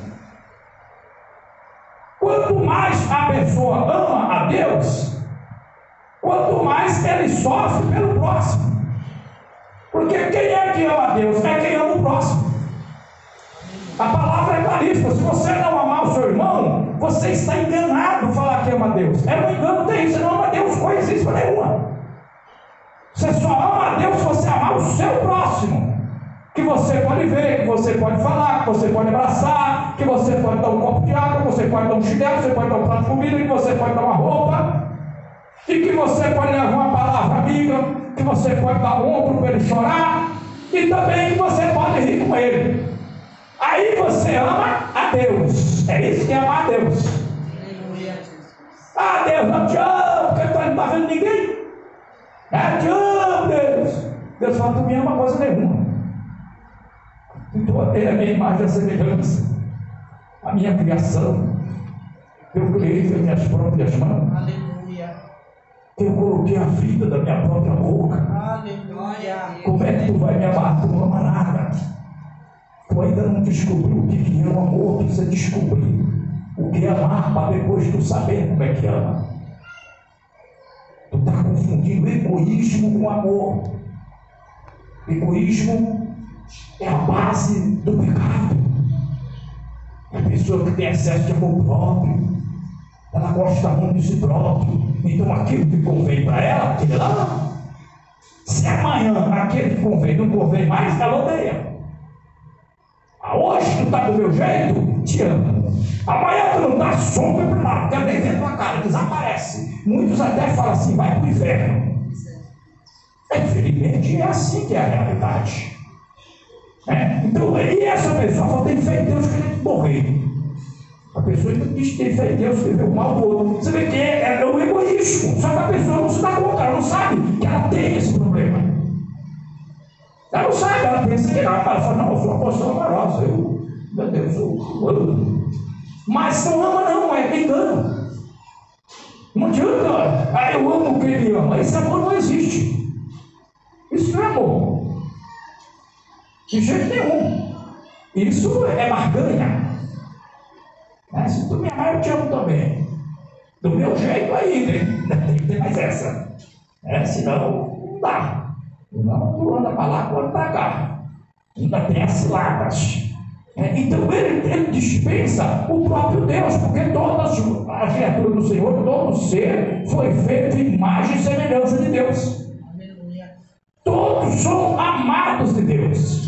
[SPEAKER 7] Quanto mais a pessoa ama a Deus, quanto mais ele sofre pelo próximo. Porque quem é que ama a Deus? É quem ama o próximo. A palavra é claríssima. Se você não amar o seu irmão, você está enganado falar que ama a Deus. É um engano terrível. Você não ama a Deus coisíssima nenhuma. Você só ama a Deus se você amar o seu próximo. Que você pode ver, que você pode falar, que você pode abraçar, que você pode dar um copo de água, que você pode dar um chinelo, que você pode dar um prato de comida, que você pode dar uma roupa, e que você pode levar uma palavra amiga, que você pode dar um ombro para ele chorar, e também que você pode rir com ele. Aí você ama a Deus. É isso que é amar a Deus. Ah, Deus, não te amo, porque tu não está vendo ninguém. Eu te amo, Deus. Deus fala, tu me ama coisa nenhuma. Então, ele é a minha imagem e semelhança, a minha criação. Eu criei com as minhas próprias mãos. Aleluia. Eu coloquei a vida da minha própria boca. Aleluia. Como é que tu vai me amar? Tu não ama nada. Tu ainda não descobriu o que é o amor. Tu precisa descobrir o que é amar para depois tu saber como é que ama. Tu está confundindo egoísmo com amor. Egoísmo é a base do pecado. A pessoa que tem excesso de amor próprio, ela gosta muito de si próprio. Então aquilo que convém para ela, ela ama. Se amanhã aquele que convém não convém mais, ela odeia. Hoje tu está do meu jeito, te amo. Amanhã tu não está, sombra para lá, quer nem ver tua cara, desaparece. Muitos até falam assim, vai para o inferno. Infelizmente é assim que é a realidade. Então, e essa pessoa só tem fé em Deus querendo morrer. A pessoa que diz que tem fé em Deus que vê o mal do outro. Você vê que é o egoísmo. Só que a pessoa não se dá conta, ela não sabe que ela tem esse problema. Ela não sabe, ela pensa que não. Ela fala, não, eu sou uma pessoa amorosa. Meu Deus, eu amo. Mas não ama, não, é engano. Não adianta, eu amo o que ele ama. Esse amor não existe. Isso não é amor. De jeito nenhum. Isso é barganha. Se tu me amar, eu te amo também. Do meu jeito ainda, tem que ter mais essa. Senão não dá. Não, tu anda para lá, tu anda para cá. Ainda tem as ciladas. Então ele dispensa o próprio Deus, porque todas as criaturas do Senhor, todo ser foi feito em imagem e semelhança de Deus. Todos são amados de Deus.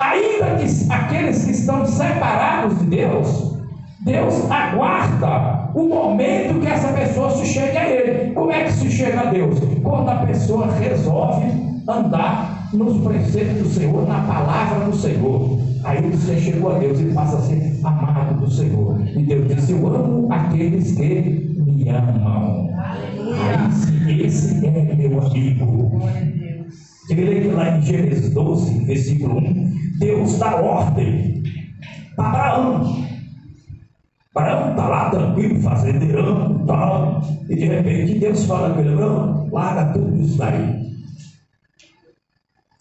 [SPEAKER 7] Ainda que aqueles que estão separados de Deus, Deus aguarda o momento que essa pessoa se chegue a Ele. Como é que se chega a Deus? Quando a pessoa resolve andar nos preceitos do Senhor, na palavra do Senhor. Aí você chegou a Deus e passa a ser amado do Senhor. E Deus disse, eu amo aqueles que me amam. Aí esse é meu amigo. Ele lê lá em Gênesis 12, versículo 1, Deus dá ordem para Abraão. Abraão está lá tranquilo, fazendeirão e tal, e de repente Deus fala com ele, Abraão, larga tudo isso daí.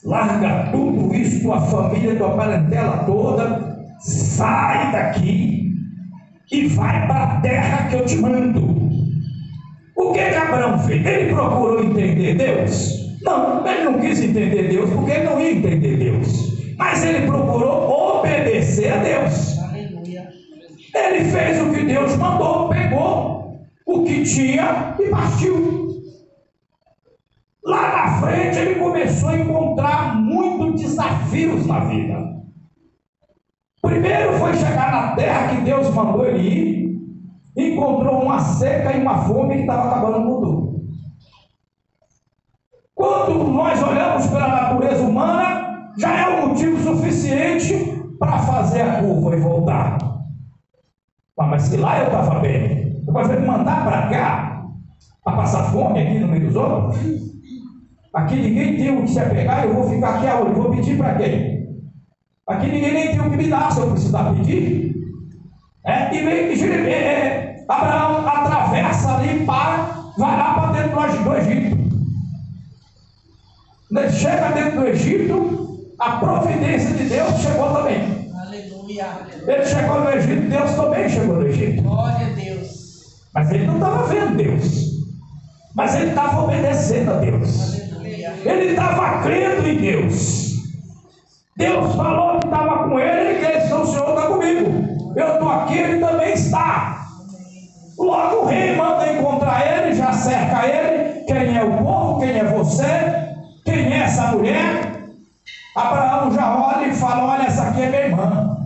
[SPEAKER 7] Larga tudo isso, tua família, tua parentela toda, sai daqui e vai para a terra que eu te mando. O que Abraão fez? Ele procurou entender Deus? Não, ele não quis entender Deus porque ele não ia entender Deus. Mas ele procurou obedecer a Deus. Aleluia. Ele fez o que Deus mandou, pegou o que tinha e partiu. Lá na frente ele começou a encontrar muitos desafios na vida. Primeiro foi chegar na terra que Deus mandou ele ir, encontrou uma seca e uma fome que estava acabando com tudo. Quando nós olhamos pela natureza humana, já é um motivo suficiente para fazer a curva e voltar. Mas se lá eu estava bem, depois vai me mandar para cá, para passar fome aqui no meio dos outros? Aqui ninguém tem o que se apegar, eu vou ficar aqui aonde? Vou pedir para quem? Aqui ninguém nem tem o que me dar, se eu precisar pedir. E vem Abraão atravessa ali, vai lá para dentro do Egito. Ele chega dentro do Egito, a providência de Deus chegou também.
[SPEAKER 6] Aleluia.
[SPEAKER 7] Ele chegou no Egito, Deus também chegou no Egito.
[SPEAKER 6] Glória a Deus.
[SPEAKER 7] Mas ele não estava vendo Deus. Mas ele estava obedecendo a Deus.
[SPEAKER 6] Aleluia.
[SPEAKER 7] Ele estava crendo em Deus. Deus falou que estava com ele, e disse: o Senhor está comigo. Eu estou aqui, ele também está. Logo o rei manda encontrar ele, já cerca ele. Quem é o povo? Quem é você? Quem é essa mulher? Abraão já olha e fala: olha, essa aqui é minha irmã.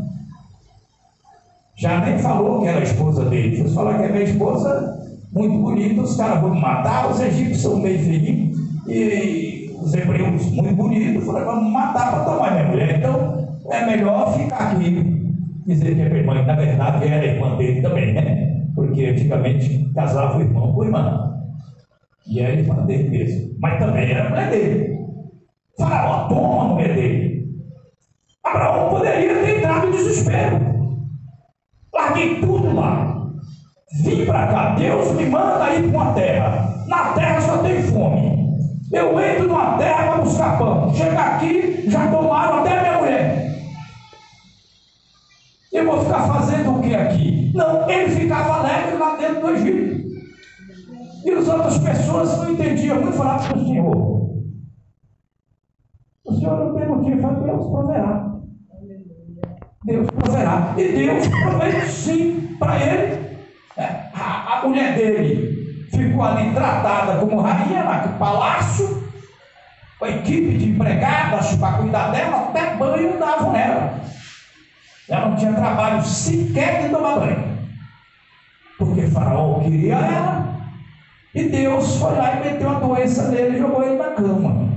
[SPEAKER 7] Já nem falou que era a esposa dele. Se falar que é minha esposa, muito bonita, os caras vão matar. Os egípcios são meio feios e os hebreus muito bonitos. Falaram: vamos matar para tomar minha mulher. Então é melhor ficar aqui, dizer que é minha irmã. Na verdade era irmã dele também, né? Porque antigamente casava o irmão com a irmã. E era irmã dele mesmo. Mas também era mulher dele. Faraó toma a mulher dele. Abraão poderia ter entrado em desespero. Larguei tudo lá. Vim para cá. Deus me manda ir para uma terra. Na terra só tem fome. Eu entro numa terra para buscar pão. Chegar aqui, já tomaram até minha mulher. Eu vou ficar fazendo o que aqui? Não, ele ficava alegre lá dentro do Egito. E as outras pessoas não entendiam muito, falavam para o Senhor: o Senhor não tem motivo, mas Deus proverá. Deus proverá. E Deus provê sim para ele. A mulher dele ficou ali tratada como rainha no palácio, a equipe de empregadas para cuidar dela, até banho davam nela. Ela não tinha trabalho sequer de tomar banho, porque Faraó queria ela. E Deus foi lá e meteu a doença nele e jogou ele na cama.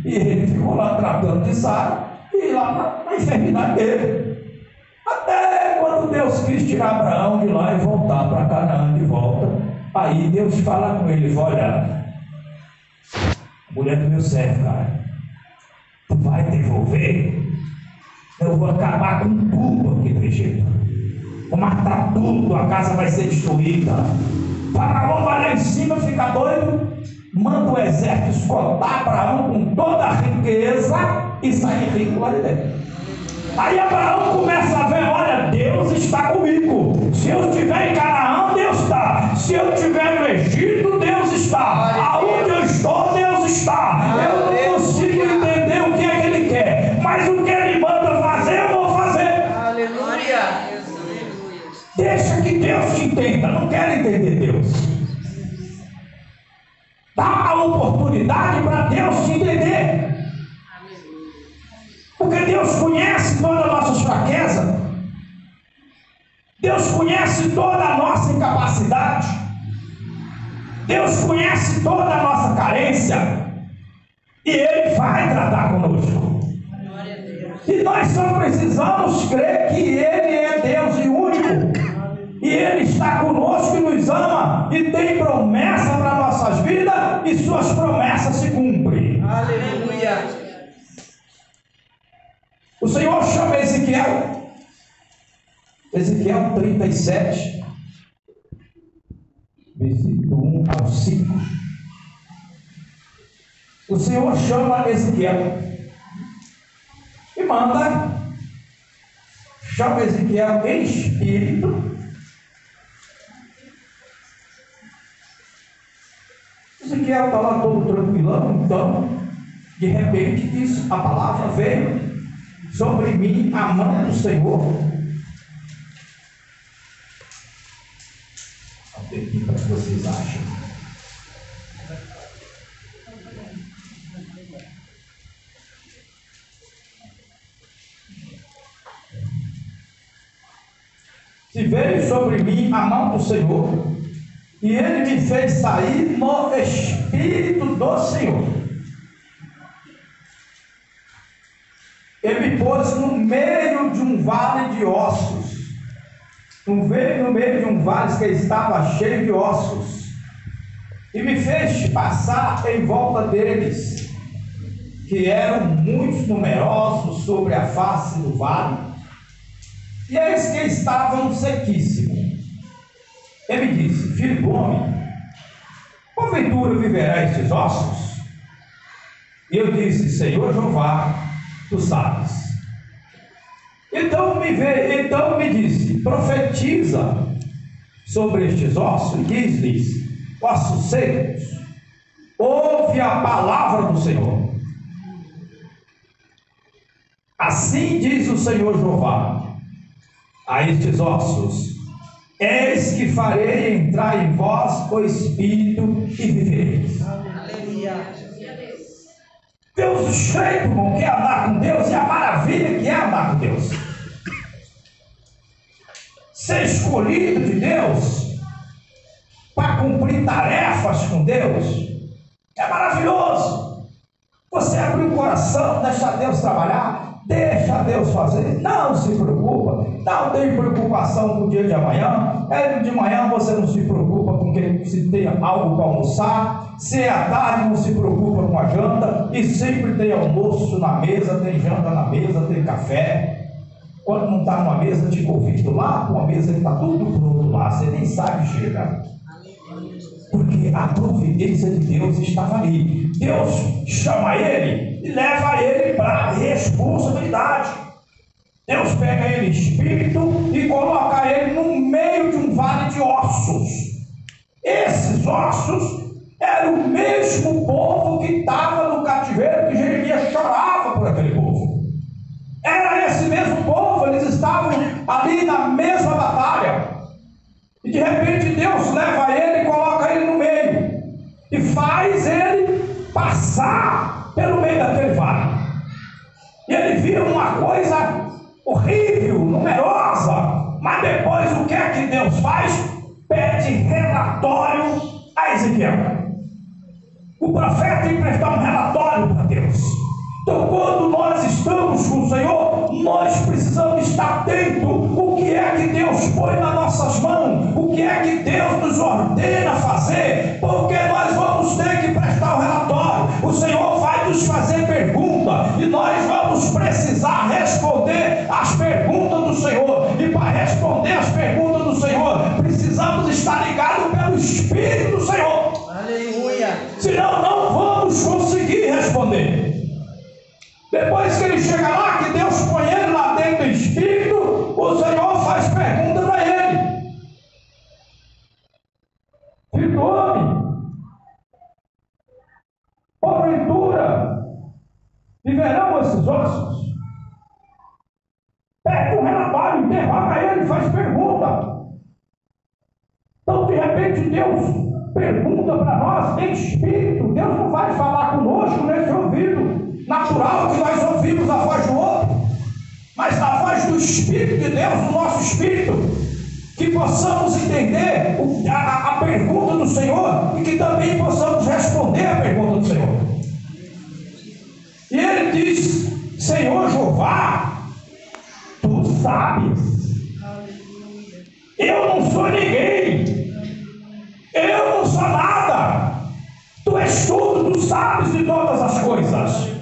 [SPEAKER 7] E ele ficou lá tratando de Sara e lá na enfermidade dele. Até quando Deus quis tirar Abraão de lá e voltar para Canaã de volta. Aí Deus fala com ele: olha, mulher do meu servo, cara, tu vai devolver? Eu vou acabar com tudo aqui do Egito. Vou matar tudo, a casa vai ser destruída. Faraó vai lá em cima, fica doido, manda o exército escoltar Abraão com toda a riqueza e sair rico lá de dentro. Aí Abraão começa a ver: olha, Deus está comigo. Se eu estiver em Canaã, Deus está. Se eu estiver no Egito, Deus está. Aonde eu estou, Deus está. Eu não consigo entender o que é que Ele quer, mas o que Ele manda fazer, eu vou fazer.
[SPEAKER 6] Aleluia.
[SPEAKER 7] Deixa que Deus te entenda. Não quero entender Deus. Dá a oportunidade para Deus te entender. Porque Deus conhece todas as nossas fraquezas. Deus conhece toda a nossa incapacidade. Deus conhece toda a nossa carência. E Ele vai tratar conosco. E nós só precisamos crer que Ele é Deus e único. E Ele está conosco e nos ama. E tem promessa para nossas vidas. E suas promessas se cumprem.
[SPEAKER 6] Aleluia.
[SPEAKER 7] O Senhor chama Ezequiel. Ezequiel 37, versículo 1 ao 5. O Senhor chama Ezequiel e manda, chama Ezequiel em espírito. Ezequiel está lá todo tranquilão. Então, de repente, diz: a palavra veio sobre mim, a mão do Senhor. Vamos ver aqui para que vocês acham. Se veio sobre mim a mão do Senhor, e Ele me fez sair no Espírito do Senhor. Ele me pôs no meio de um vale de ossos. No meio de um vale que estava cheio de ossos. e me fez passar em volta deles, que eram muito numerosos sobre a face do vale, e eis que estavam sequíssimos. Ele me disse: filho do homem, porventura viverá estes ossos? E eu disse: Senhor Jeová, tu sabes. Então me disse: profetiza sobre estes ossos e diz-lhes: ossos secos, ouve a palavra do Senhor. Assim diz o Senhor Jeová a estes ossos: eis que farei entrar em vós o Espírito e vivereis. Deus estreito, irmão, quer andar com Deus, e a maravilha que é andar com Deus. Ser escolhido de Deus para cumprir tarefas com Deus é maravilhoso. Você abrir o coração, deixar Deus trabalhar, deixa Deus fazer, não se preocupa, não tem preocupação com o dia de amanhã. De manhã você não se preocupa com se tem algo para almoçar, se é à tarde não se preocupa com a janta, e sempre tem almoço na mesa, tem janta na mesa, tem café. Quando não está numa mesa, te convido lá, com uma mesa que está tudo pronto lá, você nem sabe chegar. Porque a providência de Deus estava ali. Deus chama ele e leva ele para a responsabilidade. Deus pega ele espírito e coloca ele no meio de um vale de ossos. Esses ossos eram o mesmo povo que estava no cativeiro, que Jeremias chorava por aquele povo. Era esse mesmo povo, eles estavam ali na mesma batalha. E de repente Deus leva ele e coloca ele no meio, e faz ele passar pelo meio daquele vale. E ele via uma coisa horrível, numerosa, mas depois o que é que Deus faz? Pede relatório a Ezequiel. O profeta tem que prestar um relatório para Deus. Então, quando nós estamos com o Senhor, nós precisamos estar atentos. O que é que Deus põe nas nossas mãos? O que é que Deus nos ordena fazer? Porque nós vamos ter que prestar o relatório. O Senhor vai nos fazer pergunta e nós vamos precisar responder as perguntas do Senhor. E para responder as perguntas do Senhor, precisamos estar ligados pelo Espírito do Senhor. Aleluia! Senão não vamos conseguir responder. Depois que ele chega lá, que Deus põe ele lá dentro do Espírito, o Senhor faz pergunta para ele: filho do homem, porventura viverão esses ossos? Pega um relatório, interroga ele, faz pergunta. Então, de repente, Deus pergunta para nós em Espírito. Deus não vai falar conosco nesse ouvido natural que nós ouvimos a voz do outro, mas a voz do Espírito de Deus, do nosso Espírito, que possamos entender a pergunta do Senhor e que também possamos responder a pergunta do Senhor. E ele diz: Senhor Jeová, tu sabes. Eu não sou ninguém, eu não sou nada, tu és tudo, tu sabes de todas as coisas.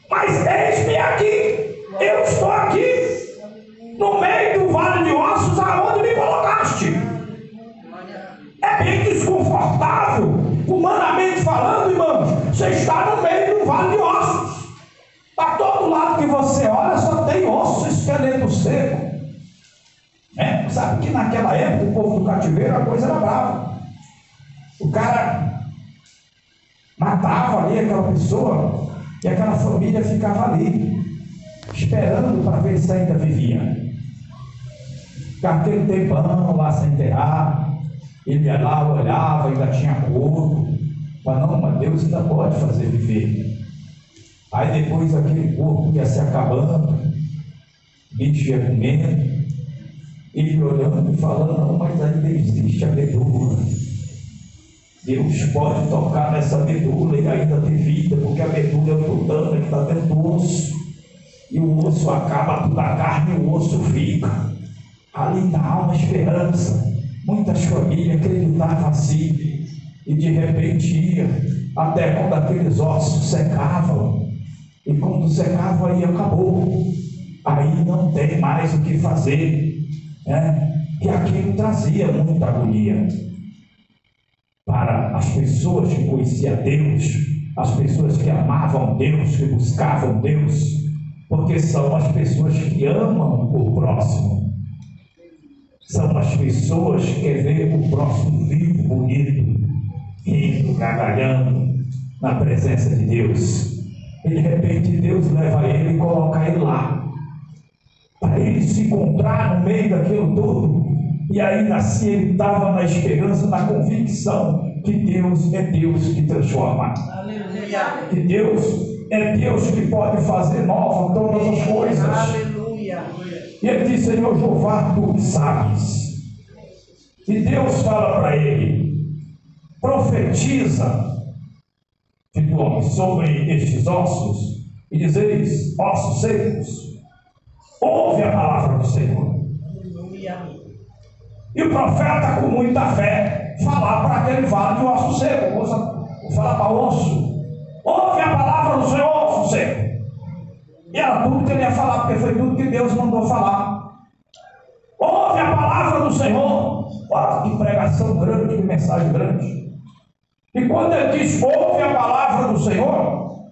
[SPEAKER 7] Mas eis-me aqui, eu estou aqui, no meio do vale de ossos, aonde me colocaste. É bem desconfortável, humanamente falando, irmãos. Você está no meio do vale de ossos. Para todo lado que você olha, só tem osso, esqueleto seco. Sabe que naquela época, o povo do cativeiro, a coisa era brava. O cara matava ali aquela pessoa, e aquela família ficava ali, esperando para ver se ainda vivia. Ficava aquele tempão lá sem enterrar. Ele ia lá, olhava, ainda tinha corpo. Mas não, mas Deus ainda pode fazer viver. Aí depois aquele corpo ia se acabando, o bicho ia comendo, ele olhando e falando: não, mas ainda existe a medula. Deus pode tocar nessa medula e ainda ter vida, porque a medula é o tutano que está dentro do osso, e o osso acaba tudo a carne e o osso fica. Ali está uma esperança. Muitas famílias acreditavam assim. e de repente ia até quando aqueles ossos secavam, e quando secava aí acabou, aí não tem mais o que fazer, né? E aquilo trazia muita agonia para as pessoas que conheciam Deus, as pessoas que amavam Deus, que buscavam Deus, porque são as pessoas que amam o próximo, são as pessoas que querem ver o próximo vivo, bonito, rindo, gargalhando na presença de Deus. E de repente Deus leva ele e coloca ele lá, para ele se encontrar no meio daquilo tudo. E ainda assim ele estava na esperança, na convicção que Deus é Deus que transforma. Aleluia. Que Deus é Deus que pode fazer nova todas as coisas. Aleluia. E ele diz: Senhor Jeová, tu sabes. E Deus fala para ele: profetiza sobre estes ossos e dizeis: ossos secos, ouve a palavra do Senhor. E o profeta, com muita fé, falar para aquele vale de osso seco, vou falar para osso: ouve a palavra do Senhor, osso seco. E era tudo que ele ia falar, porque foi tudo que Deus mandou falar. Ouve a palavra do Senhor. Olha que pregação grande, que mensagem grande. E quando ele diz: ouve a palavra do Senhor,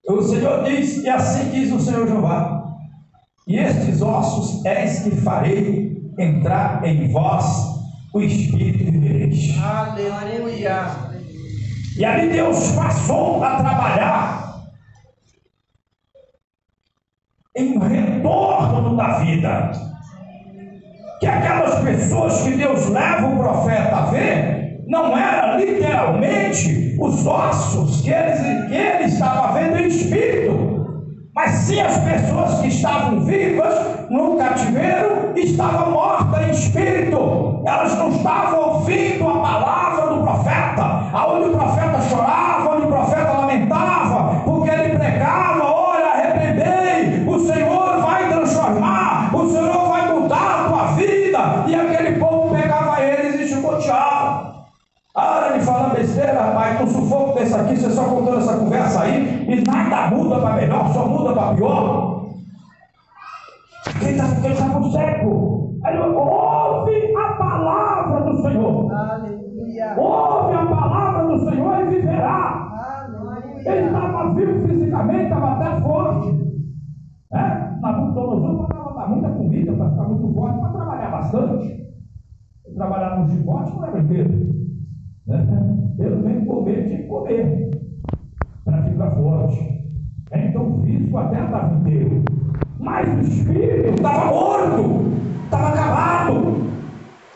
[SPEAKER 7] o Senhor diz: e assim diz o Senhor Jeová: e estes ossos és que farei entrar em vós o Espírito de vivereis. Aleluia. E ali Deus passou a trabalhar em retorno da vida, que aquelas pessoas que Deus leva o profeta a ver, não era literalmente os ossos que ele estava vendo em espírito, mas sim as pessoas que estavam vivas no cativeiro estavam mortas em espírito. Elas não estavam ouvindo a palavra do profeta, aonde o profeta chorava, onde o profeta lamentava, porque ele pregava: olha, arrependei, o Senhor vai transformar, o Senhor vai mudar a tua vida. E aquele povo pegava eles e chicoteava. Ah, ele fala besteira, rapaz, no sufoco desse aqui, você só contando essa conversa aí, e nada muda para melhor, só muda para pior. Quem está com seco? Aí ele ouve a palavra do Senhor. Aleluia. Ouve a palavra do Senhor e viverá. Aleluia. Ele estava vivo fisicamente, estava até forte. Nabucodonosor para dar muita comida, para ficar muito forte, para trabalhar bastante. Trabalhar no chicote não é brinquedo. Pelo menos comer, tinha que comer para ficar forte. Então o físico até estava inteiro, mas o espírito estava morto, estava acabado.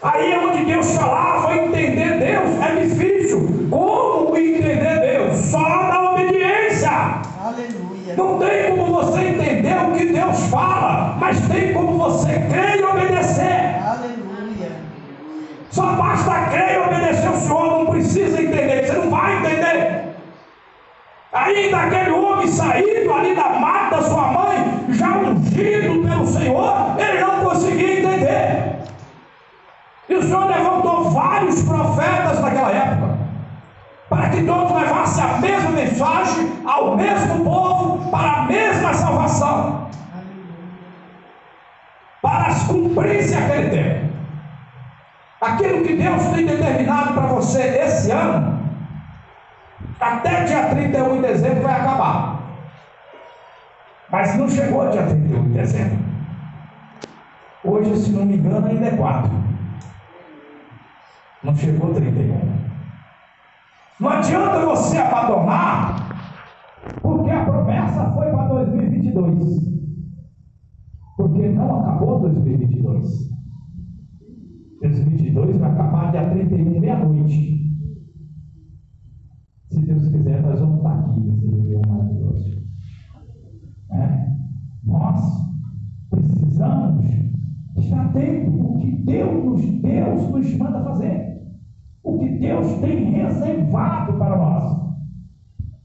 [SPEAKER 7] Aí é onde Deus falava: entender Deus é difícil. Como entender Deus? Só na obediência. Aleluia. Não tem como você entender o que Deus fala, mas tem como você crer e obedecer. Só basta crer e obedecer o Senhor, não precisa entender, você não vai entender. Ainda aquele homem saído ali da mata da sua mãe, já ungido pelo Senhor, ele não conseguia entender. E o Senhor levantou vários profetas naquela época, para que todos levassem a mesma mensagem ao mesmo povo, para a mesma salvação, para cumprir-se aquele tempo. Aquilo que Deus tem determinado para você esse ano, até dia 31 de dezembro vai acabar. Mas não chegou dia 31 de dezembro. Hoje, se não me engano, ainda é 4. Não chegou 31. Não adianta você abandonar, porque a promessa foi para 2022. Porque não acabou 2022. 2022 vai acabar dia 31, meia-noite. Se Deus quiser, nós vamos estar aqui nesse dia maravilhoso. Nós precisamos estar atento o que Deus nos manda fazer, o que Deus tem reservado para nós.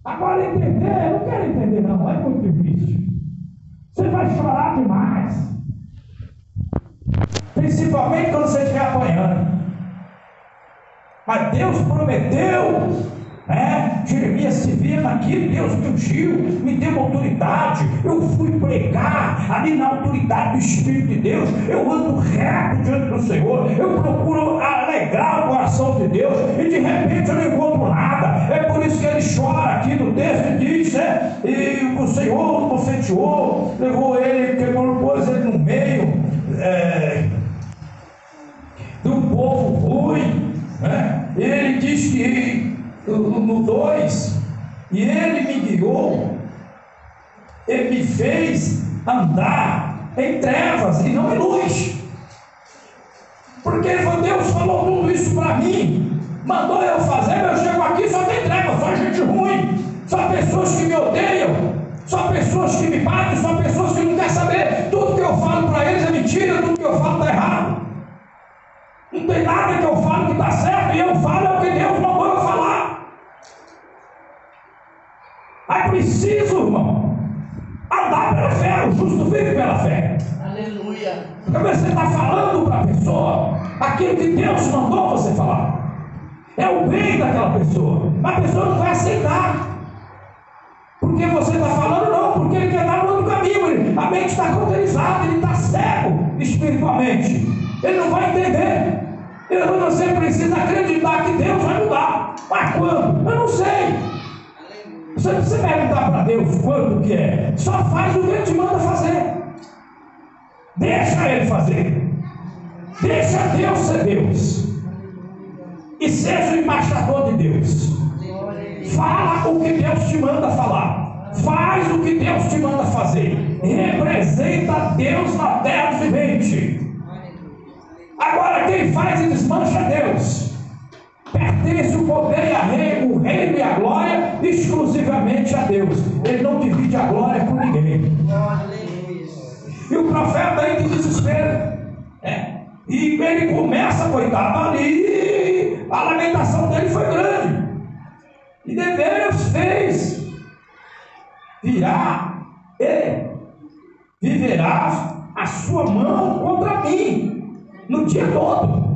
[SPEAKER 7] Agora entender, eu não quero entender não, é muito difícil. Você vai chorar demais. Principalmente quando você estiver apanhando. Mas Deus prometeu, né? Jeremias se via naquilo, Deus me ungiu, me deu autoridade, eu fui pregar ali na autoridade do Espírito de Deus, eu ando reto diante do Senhor, eu procuro alegrar o coração de Deus, e de repente eu não encontro nada. É por isso que ele chora aqui no texto e diz, né? E o Senhor o consentiu, levou ele, pôs ele no meio do povo ruim, né? Ele diz que no 2, e ele me guiou, ele me fez andar em trevas e não em luz, porque Deus falou tudo isso para mim, mandou eu fazer, eu chego aqui, só tem trevas, só gente ruim, só pessoas que me odeiam, só pessoas que me batem, só pessoas que não querem saber, tudo que eu falo para eles é mentira, tudo que eu falo está errado, não tem nada que eu falo que está certo, e eu falo é o que Deus mandou eu falar. É preciso, irmão, andar pela fé, o justo vive pela fé.
[SPEAKER 6] Aleluia.
[SPEAKER 7] Porque você está falando para a pessoa aquilo que Deus mandou você falar, é o bem daquela pessoa, mas a pessoa não vai aceitar, porque você está falando, não, porque ele quer dar no outro caminho, a mente está cauterizada, ele está cego espiritualmente, ele não vai entender. Você precisa acreditar que Deus vai mudar. Mas quando? Eu não sei. Você não precisa perguntar para Deus quando que é. Só faz o que Ele te manda fazer. Deixa Ele fazer. Deixa Deus ser Deus. E seja o embaixador de Deus. Fala o que Deus te manda falar. Faz o que Deus te manda fazer. Representa Deus na terra vivente. Agora quem faz e desmancha é Deus. Pertence o poder e o reino e a glória exclusivamente a Deus. Ele não divide a glória com ninguém. E o profeta aí de desespero, e ele começa, coitado, ali, a lamentação dele foi grande, e Deus fez viverá a sua mão contra mim no dia todo.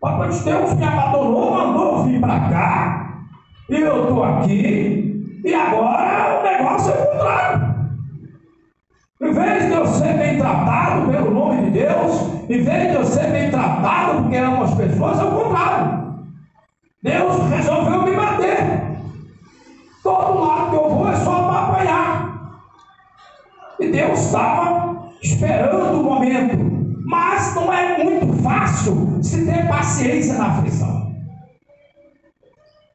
[SPEAKER 7] Papai Deus me abandonou, mandou vir para cá, e eu estou aqui, e agora o negócio é o contrário. Em vez de eu ser bem tratado pelo nome de Deus, em vez de eu ser bem tratado porque amo as pessoas, é o contrário. Deus resolveu me bater. Todo lado que eu vou é só para apanhar. E Deus estava esperando o momento. Mas não é muito fácil se ter paciência na aflição.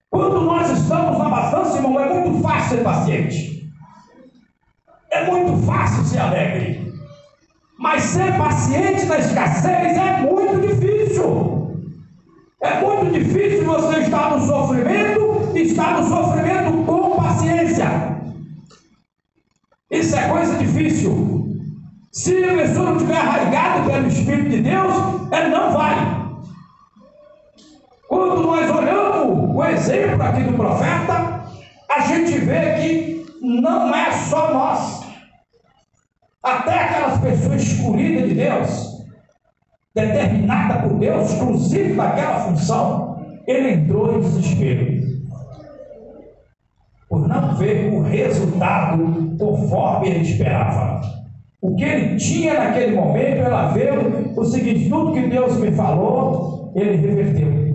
[SPEAKER 7] Quando nós estamos na bastança, irmão, é muito fácil ser paciente. É muito fácil ser alegre. Mas ser paciente na escassez é muito difícil. É muito difícil você estar no sofrimento e estar no sofrimento com paciência. Isso é coisa difícil. Se a pessoa não estiver arraigada pelo Espírito de Deus, ele não vai. Quando nós olhamos o exemplo aqui do profeta, a gente vê que não é só nós. Até aquelas pessoas escolhidas de Deus, determinada por Deus, exclusivo daquela função, ele entrou em desespero, por não ver o resultado conforme ele esperava. O que ele tinha naquele momento, ela viu o seguinte: tudo que Deus me falou, ele reverteu.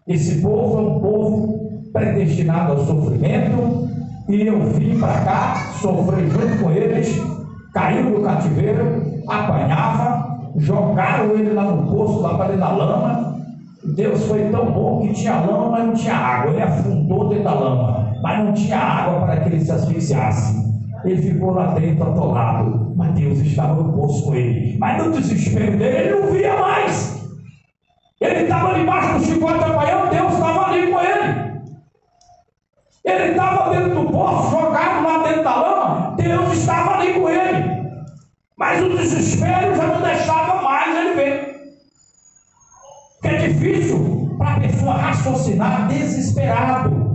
[SPEAKER 7] Esse povo é um povo predestinado ao sofrimento, e eu vim para cá, sofri junto com eles, caiu no cativeiro, apanhava, jogaram ele lá no poço, lá para dentro da lama. Deus foi tão bom que tinha lama, mas não tinha água. Ele afundou dentro da lama, mas não tinha água para que ele se asfixiasse. Ele ficou lá dentro atolado, mas Deus estava no poço com ele. Mas no desespero dele, ele não via mais. Ele estava ali embaixo do chicote apanhando, Deus estava ali com ele. Ele estava dentro do poço, jogado lá dentro da lama, Deus estava ali com ele. Mas o desespero já não deixava mais ele ver. Porque é difícil para a pessoa raciocinar desesperado.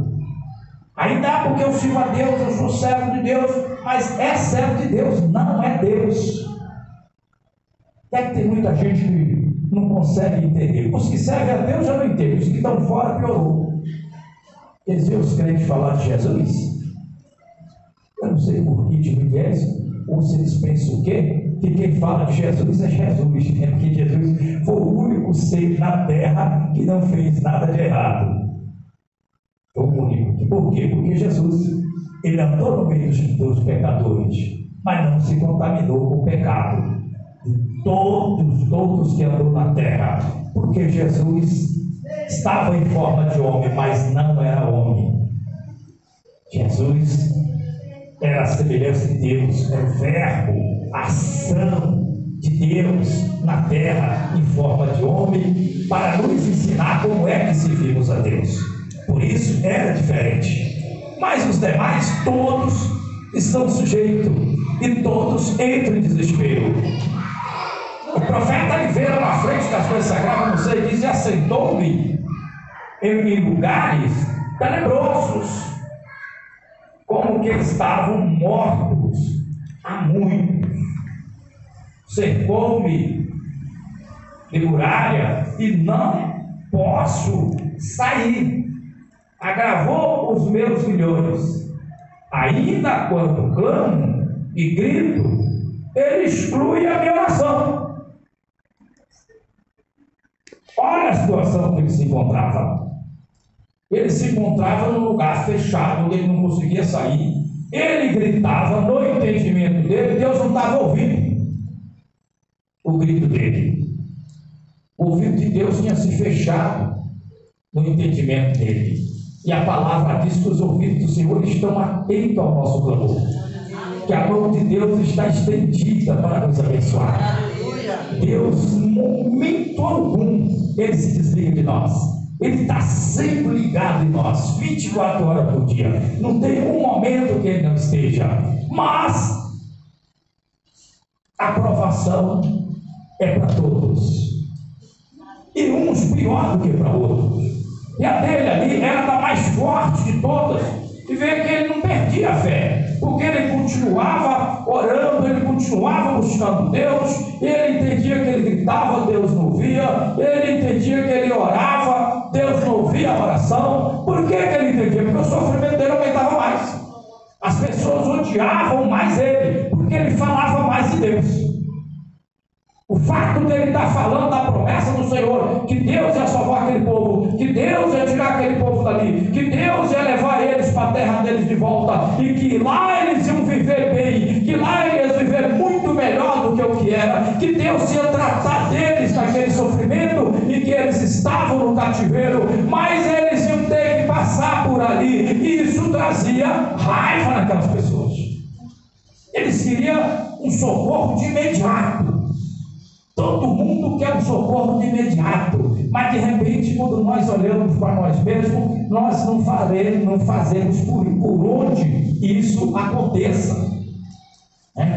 [SPEAKER 7] Ainda é porque eu sirvo a Deus, eu sou servo de Deus, mas é servo de Deus, não é Deus. Deve ter muita gente que não conseguem entender. Os que servem a Deus já não entendem, os que estão fora piorou. Eles veem os crentes falar de Jesus. Eu não sei por que de viés, ou se eles pensam o quê? Que quem fala de Jesus é Jesus, né? Porque Jesus foi o único ser na terra que não fez nada de errado. Foi o único. Por quê? Porque Jesus, ele andou no meio dos pecadores, mas não se contaminou com o pecado. De todos que andou na terra, porque Jesus estava em forma de homem, mas não era homem. Jesus era a semelhança de Deus, era o verbo, a ação de Deus na terra em forma de homem, para nos ensinar como é que servimos a Deus. Por isso era diferente. Mas os demais, todos estão sujeitos e todos entram em desespero. O profeta Oliveira, na frente das coisas sagradas, não sei, diz: e assentou-me em lugares tenebrosos, como que estavam mortos há muito. Cercou-me de muralha e não posso sair. Agravou os meus milhões. Ainda quando clamo e grito, ele exclui a minha oração. Olha a situação que ele se encontrava. Ele se encontrava num lugar fechado, onde ele não conseguia sair. Ele gritava, no entendimento dele, Deus não estava ouvindo o grito dele. O ouvido de Deus tinha se fechado no entendimento dele. E a palavra diz que os ouvidos do Senhor estão atentos ao nosso clamor. Que a mão de Deus está estendida para nos abençoar. Deus, em momento algum, ele se desliga de nós. Ele está sempre ligado em nós, 24 horas por dia. Não tem um momento que ele não esteja. Mas a aprovação é para todos. E uns pior do que para outros. E a dele ali era a mais forte de todas. E vê que ele não perdia a fé, porque ele continuava orando, ele continuava buscando Deus. Ele entendia que ele gritava, Deus não ouvia. Ele entendia que ele orava, Deus não ouvia a oração. Por que ele entendia? Porque o sofrimento dele aumentava mais. As pessoas odiavam mais ele, porque ele falava mais de Deus. O fato dele estar falando da promessa do Senhor, que Deus ia salvar aquele povo, que Deus ia tirar aquele povo dali, que Deus ia levar eles para a terra deles de volta, e que lá eles iam viver bem, que lá eles iam viver muito melhor do que o que era, que Deus ia tratar deles naquele sofrimento, e que eles estavam no cativeiro, mas eles iam ter que passar por ali, e isso trazia raiva naquelas pessoas. Eles queriam um socorro de imediato. Todo mundo quer um socorro de imediato, mas de repente, quando nós olhamos para nós mesmos, nós não fazemos por onde isso aconteça.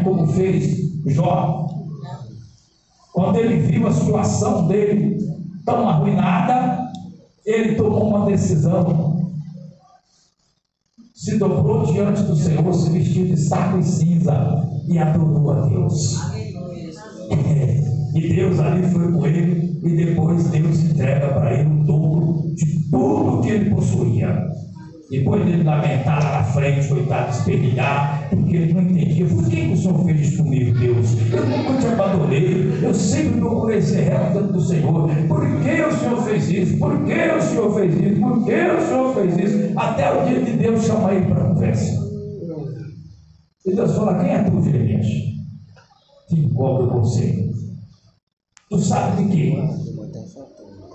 [SPEAKER 7] Como fez Jó, quando ele viu a situação dele tão arruinada, ele tomou uma decisão, se dobrou diante do Senhor, se vestiu de saco e cinza e adorou a Deus. E Deus ali foi com ele, e depois Deus entrega para ele o dobro de tudo que ele possuía. Depois dele lamentar lá na frente, coitado, espelhar, porque ele não entendia. Por que o Senhor fez isso comigo, Deus? Eu nunca te abandonei, eu sempre procurei ser reto diante do Senhor. Por que o Senhor fez isso? Por que o Senhor fez isso? Por que o Senhor fez isso? Até o dia que Deus chama ele para a conversa. E Deus fala: quem é tu, Jeremias? Que encobre o conselho. Tu sabe de quê?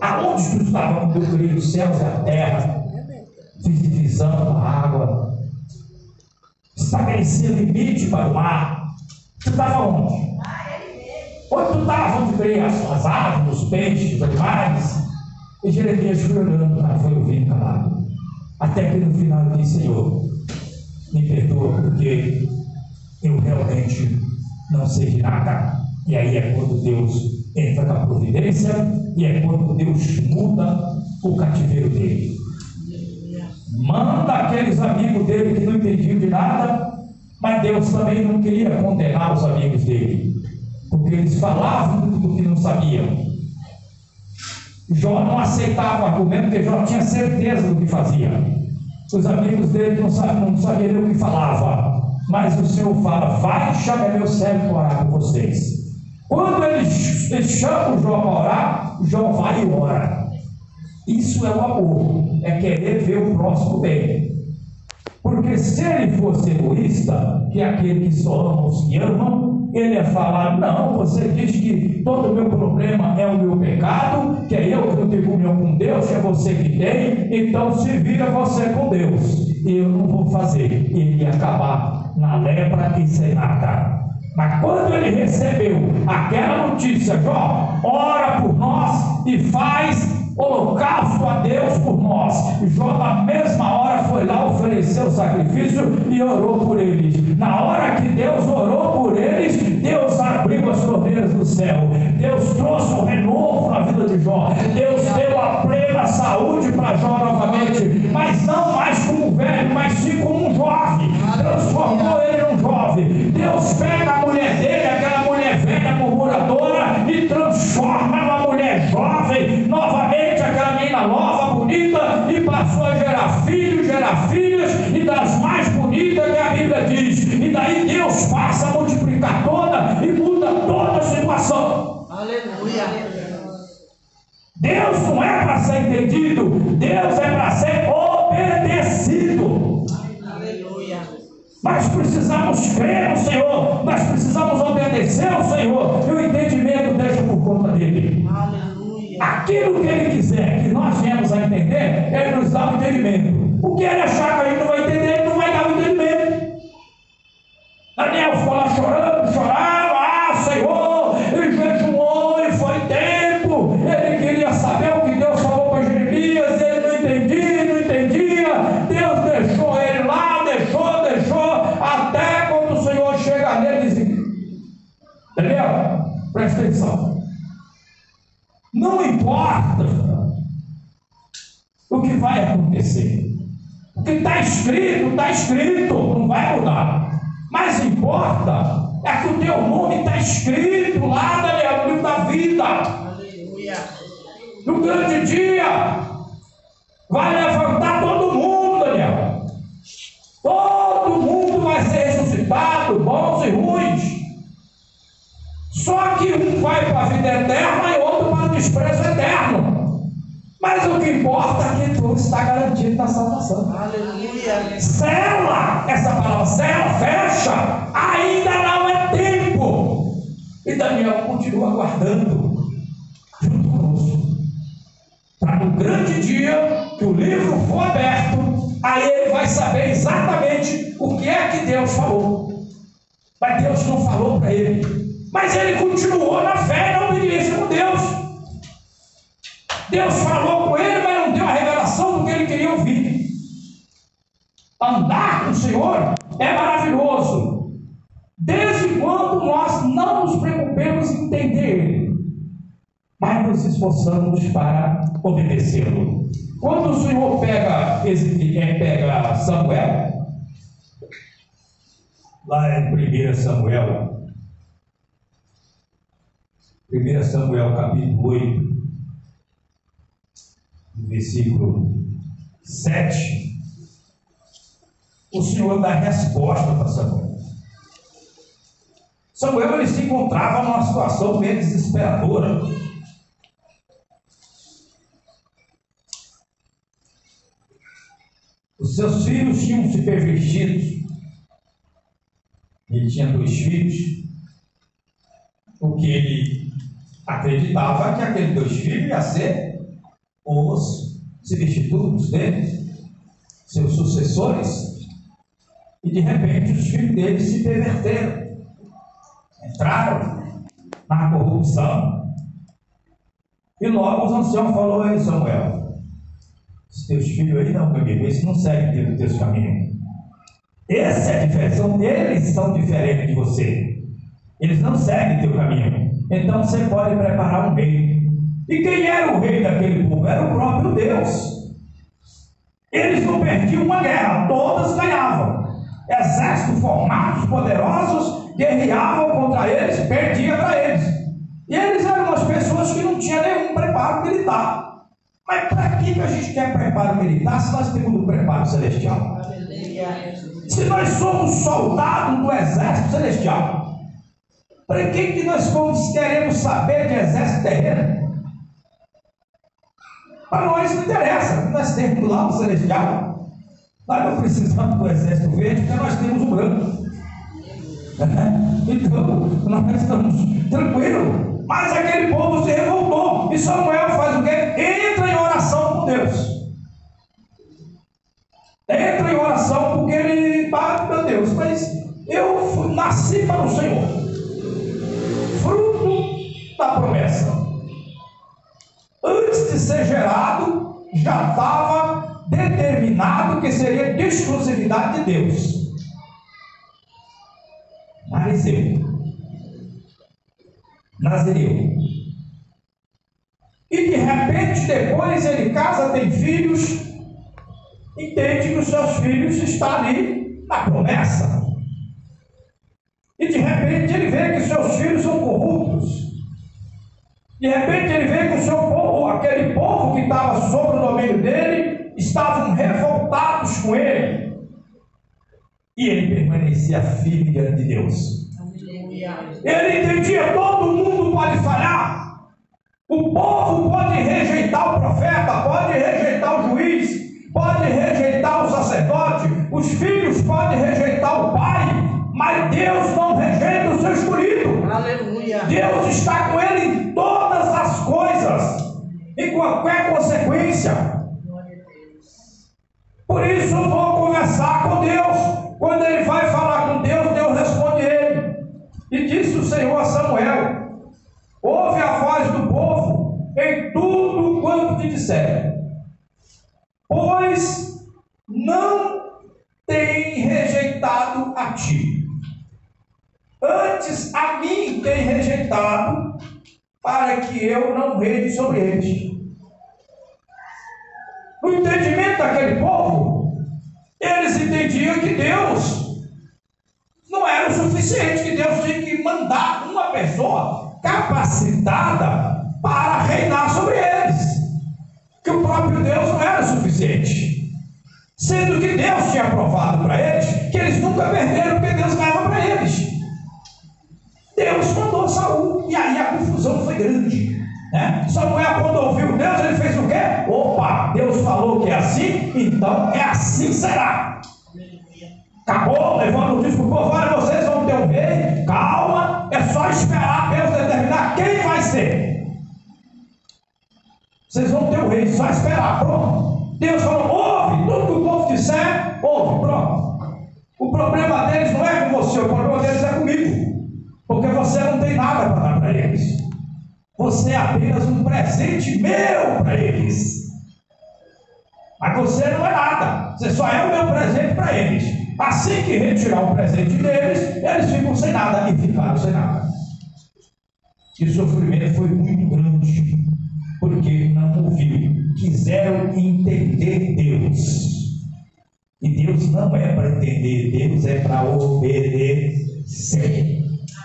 [SPEAKER 7] Aonde tu estava, quando eu criei os céus e a terra, fiz divisão da água, estabeleci limite para o mar. Tu estava onde? Onde tu estava? Onde criei as aves, os peixes, os animais? E Jeremias foi olhando, foi ouvindo calado. Até que no final ele disse: Senhor, me perdoa, porque eu realmente não sei de nada. E aí é quando Deus entra na providência, e é quando Deus muda o cativeiro dele. Manda aqueles amigos dele que não entendiam de nada, mas Deus também não queria condenar os amigos dele, porque eles falavam do que não sabiam. Jó não aceitava o argumento, porque Jó tinha certeza do que fazia. Os amigos dele não sabiam o que falava. Mas o Senhor fala: vai, chama meu servo para orar por vocês. Quando ele chama o Jó para orar, Jó vai e ora. Isso é o amor, é querer ver o próximo bem. Porque se ele fosse egoísta, que é aquele que só ama os que amam, ele ia falar: não, você diz que todo o meu problema é o meu pecado, que é eu que não tenho comunhão com Deus, que é você que tem, então se vira você com Deus. Eu não vou fazer. Ele ia acabar na lepra e sem nada. Mas quando ele recebeu aquela notícia: Jó, ora por nós e faz holocausto a Deus por nós. Jó, na mesma hora, foi lá, ofereceu o sacrifício e orou por eles. Na hora que Deus orou por eles, Deus abriu as torneiras do céu. Deus trouxe um renovo na vida de Jó. Deus deu a plena saúde para Jó novamente, mas não mais como um velho, mas sim como um jovem. Transformou ele num jovem. Deus pega a mulher dele, aquela mulher velha murmuradora, e transforma numa mulher jovem novamente, aquela menina nova, bonita, e passou a gerar filhos, gerar filhas, e das mais bonitas que a Bíblia diz. E daí Deus passa a multiplicar toda e muda toda a situação.
[SPEAKER 2] Aleluia.
[SPEAKER 7] Deus não é para ser entendido, Deus é para ser obedecido.
[SPEAKER 2] Aleluia.
[SPEAKER 7] Nós precisamos crer no Senhor, nós precisamos obedecer ao Senhor, e o entendimento deixa por conta dele.
[SPEAKER 2] Aleluia.
[SPEAKER 7] Aquilo que ele quiser que nós venhamos a entender, ele nos dá o entendimento. O que ele achar que a gente não vai entender, ele não vai dar o entendimento. Daniel ficou lá chorando, Senhor, ele jejuou e foi tempo. Ele queria saber o que Deus falou para Jeremias, ele não entendia. Deus deixou ele lá, deixou, até quando o Senhor chega nele e diz: Daniel, presta atenção. Não importa o que vai acontecer. O que está escrito, não vai mudar. Mas importa é que o teu nome está escrito lá, Daniel, no livro da vida.
[SPEAKER 2] Aleluia.
[SPEAKER 7] No grande dia, vai levantar todo mundo, Daniel. Todo mundo vai ser ressuscitado, bons e ruins. Só que um vai para a vida eterna e outro para o desprezo eterno. Mas o que importa é que tu está garantido na salvação.
[SPEAKER 2] Aleluia.
[SPEAKER 7] Sela, essa palavra sela, fecha, ainda não é tempo. E Daniel continua aguardando junto conosco, para no grande dia que o livro for aberto, aí ele vai saber exatamente o que é que Deus falou. Mas Deus não falou para ele, mas ele continuou na fé e na obediência com Deus. Deus falou com ele, mas não deu a revelação do que ele queria ouvir. Andar com o Senhor é maravilhoso, desde quando nós não nos preocupemos em entender Ele, mas nos esforçamos para obedecê-lo. Quando o Senhor pega Samuel, lá em 1 Samuel capítulo 8, versículo 7, o Senhor dá resposta para Samuel. Samuel, ele se encontrava numa situação meio desesperadora. Os seus filhos tinham se pervertido. Ele tinha 2 filhos. O que ele acreditava é que aqueles 2 filhos iam ser os substitutos dele, seus sucessores. E de repente os filhos dele se perverteram, entraram na corrupção. E logo os anciãos falaram: ei, Samuel, os teus filhos aí não, meu amigo, eles não seguem pelo teus caminhos. Essa é a diferença, eles são diferentes de você. Eles não seguem teu caminho. Então você pode preparar um rei. E quem era o rei daquele povo? Era o próprio Deus. Eles não perdiam uma guerra, todas ganhavam. Exércitos formados, poderosos, guerreavam contra eles, perdia para eles. E eles eram umas pessoas que não tinham nenhum preparo militar. Mas para que a gente quer preparo militar se nós temos um preparo celestial?
[SPEAKER 2] Aleluia.
[SPEAKER 7] Se nós somos soldados do exército celestial, para que nós queremos saber de exército terreno? Para nós não interessa, nós temos lá o celestial. Nós não precisamos do exército verde, porque nós temos o branco. Então, nós estamos tranquilos. Mas aquele povo se revoltou. E Samuel faz o quê? Entra em oração com Deus. Entra em oração porque ele está, meu Deus, mas eu nasci para o Senhor. Fruto da promessa. Antes de ser gerado, já estava determinado que seria de exclusividade de Deus. Nazireu. E de repente, depois ele casa, tem filhos, entende que os seus filhos estão ali na promessa. E de repente ele vê que seus filhos são corruptos. De repente ele vê que o seu povo, aquele povo que estava sob o domínio dele, estavam revoltados com ele. E ele permanecia firme diante de Deus. Ele entendia, todo mundo pode falhar. O povo pode rejeitar o profeta, pode rejeitar o juiz, pode rejeitar o sacerdote, os filhos podem rejeitar o pai, mas Deus não rejeita o seu escolhido.
[SPEAKER 2] Aleluia.
[SPEAKER 7] Deus está com ele em todas as coisas, em qualquer consequência. Por isso eu vou conversar com Deus. Quando ele vai falar com Deus, Deus responde ele. E disse o Senhor a Samuel: ouve a voz do povo em tudo quanto te disser, pois não tem rejeitado a ti, antes a mim tem rejeitado, para que eu não reine sobre eles. No entendimento daquele povo, eles entendiam que Deus não era o suficiente, que Deus tinha que mandar uma pessoa capacitada para reinar sobre eles, que o próprio Deus não era o suficiente, sendo que Deus tinha provado para eles que eles nunca perderam, porque Deus dava para eles. Deus mandou Saul, e aí a confusão foi grande, né? Samuel, quando ouviu Deus, ele fez o quê? Opa, Deus falou que é assim, então é assim será. Acabou, levando o disco para o povo: olha, vocês vão ter um rei, calma, é só esperar Deus determinar quem vai ser. Vocês vão ter um rei, só esperar, pronto. Deus falou: ouve, tudo que o povo disser, ouve, pronto. O problema deles não é com você, o problema deles é comigo, porque você não tem nada para dar para eles. Você é apenas um presente meu para eles. Mas você não é nada, você só é o meu presente para eles. Assim que retirar o presente deles, eles ficam sem nada, e ficaram sem nada. E o sofrimento foi muito grande, porque não ouviram, quiseram entender Deus. E Deus não é para entender, Deus é para obedecer.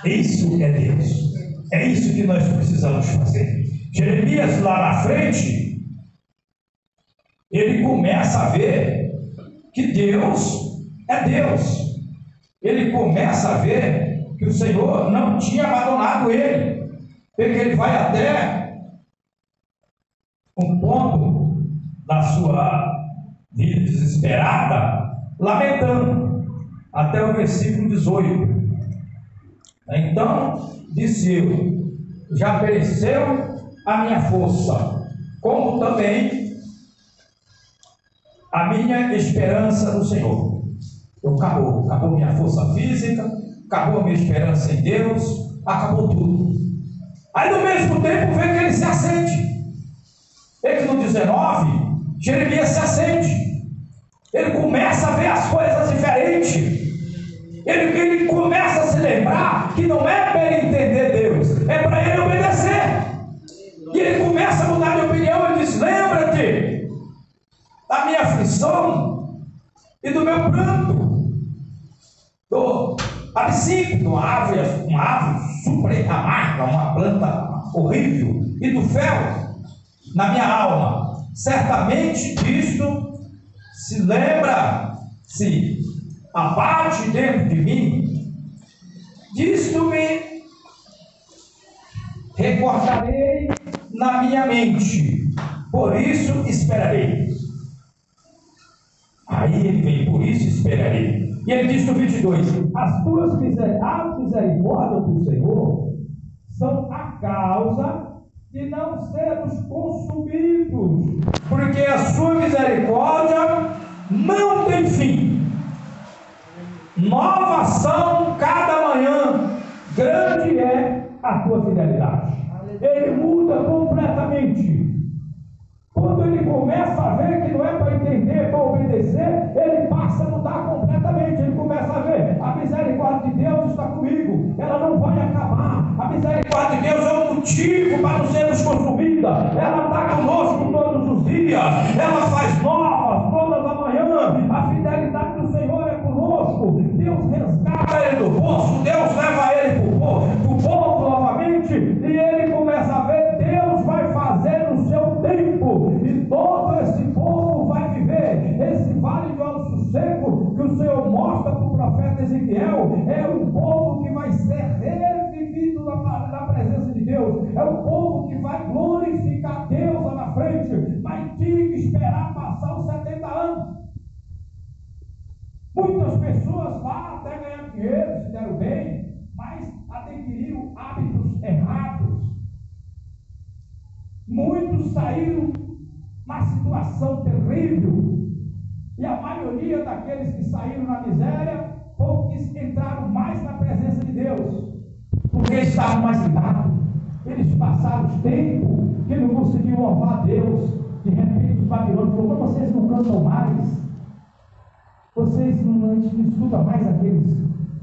[SPEAKER 7] Isso é Deus. É isso que nós precisamos fazer. Jeremias, lá na frente, ele começa a ver que Deus é Deus. Ele começa a ver que o Senhor não tinha abandonado ele, porque ele vai até um ponto da sua vida desesperada, lamentando, até o versículo 18. Então disse eu: já pereceu a minha força, como também a minha esperança no Senhor. Acabou minha força física, acabou a minha esperança em Deus, acabou tudo. Aí no mesmo tempo vê que ele se acende. Vê que no 19, Jeremias se acende. Ele começa a ver as coisas diferentes. Ele começa a se lembrar que não é para ele entender Deus, é para ele obedecer. E ele começa a mudar de opinião. Ele diz: lembra-te da minha aflição e do meu pranto, do absinto, uma árvore super amarga, uma planta horrível, e do fel na minha alma. certamente disto se lembra, se abate dentro de mim, disto me recordarei na minha mente, por isso esperarei. Aí ele vem, por isso esperarei. E ele diz no 22, as tuas misericórdias do Senhor são a causa de não sermos consumidos, porque a sua misericórdia não tem fim. Novas são cada manhã, grande é a tua fidelidade. Ele muda completamente. Quando ele começa a ver que não é para entender, para obedecer, ele passa a mudar completamente. Ele começa a ver, a misericórdia de Deus está comigo, ela não vai acabar. A misericórdia de Deus é um motivo para não sermos consumida. Ela está conosco todos os dias, ela faz novas todas as manhãs. A fidelidade do Senhor é conosco. Deus resgata ele do poço, Deus leva ele para o povo novamente, e ele começa a ver, Deus vai fazer no seu tempo, e todo esse povo vai viver. Esse vale de ossos secos que o Senhor mostra para o profeta Ezequiel é um povo que vai ser revivido na presença de Deus, é um povo que vai glorificar Deus lá na frente, mas tinha que esperar passar os 70 anos. Muitas pessoas lá até ganhar dinheiro, se deram bem, mas adquiriram hábitos errados. Muitos saíram na situação terrível, e a maioria daqueles que saíram na miséria foram que entraram mais na presença de Deus, porque estavam mais ligados. Eles passaram os tempos que não conseguiam louvar a Deus. De repente os babilônios falaram, mas vocês não cantam mais, vocês não escutam mais aqueles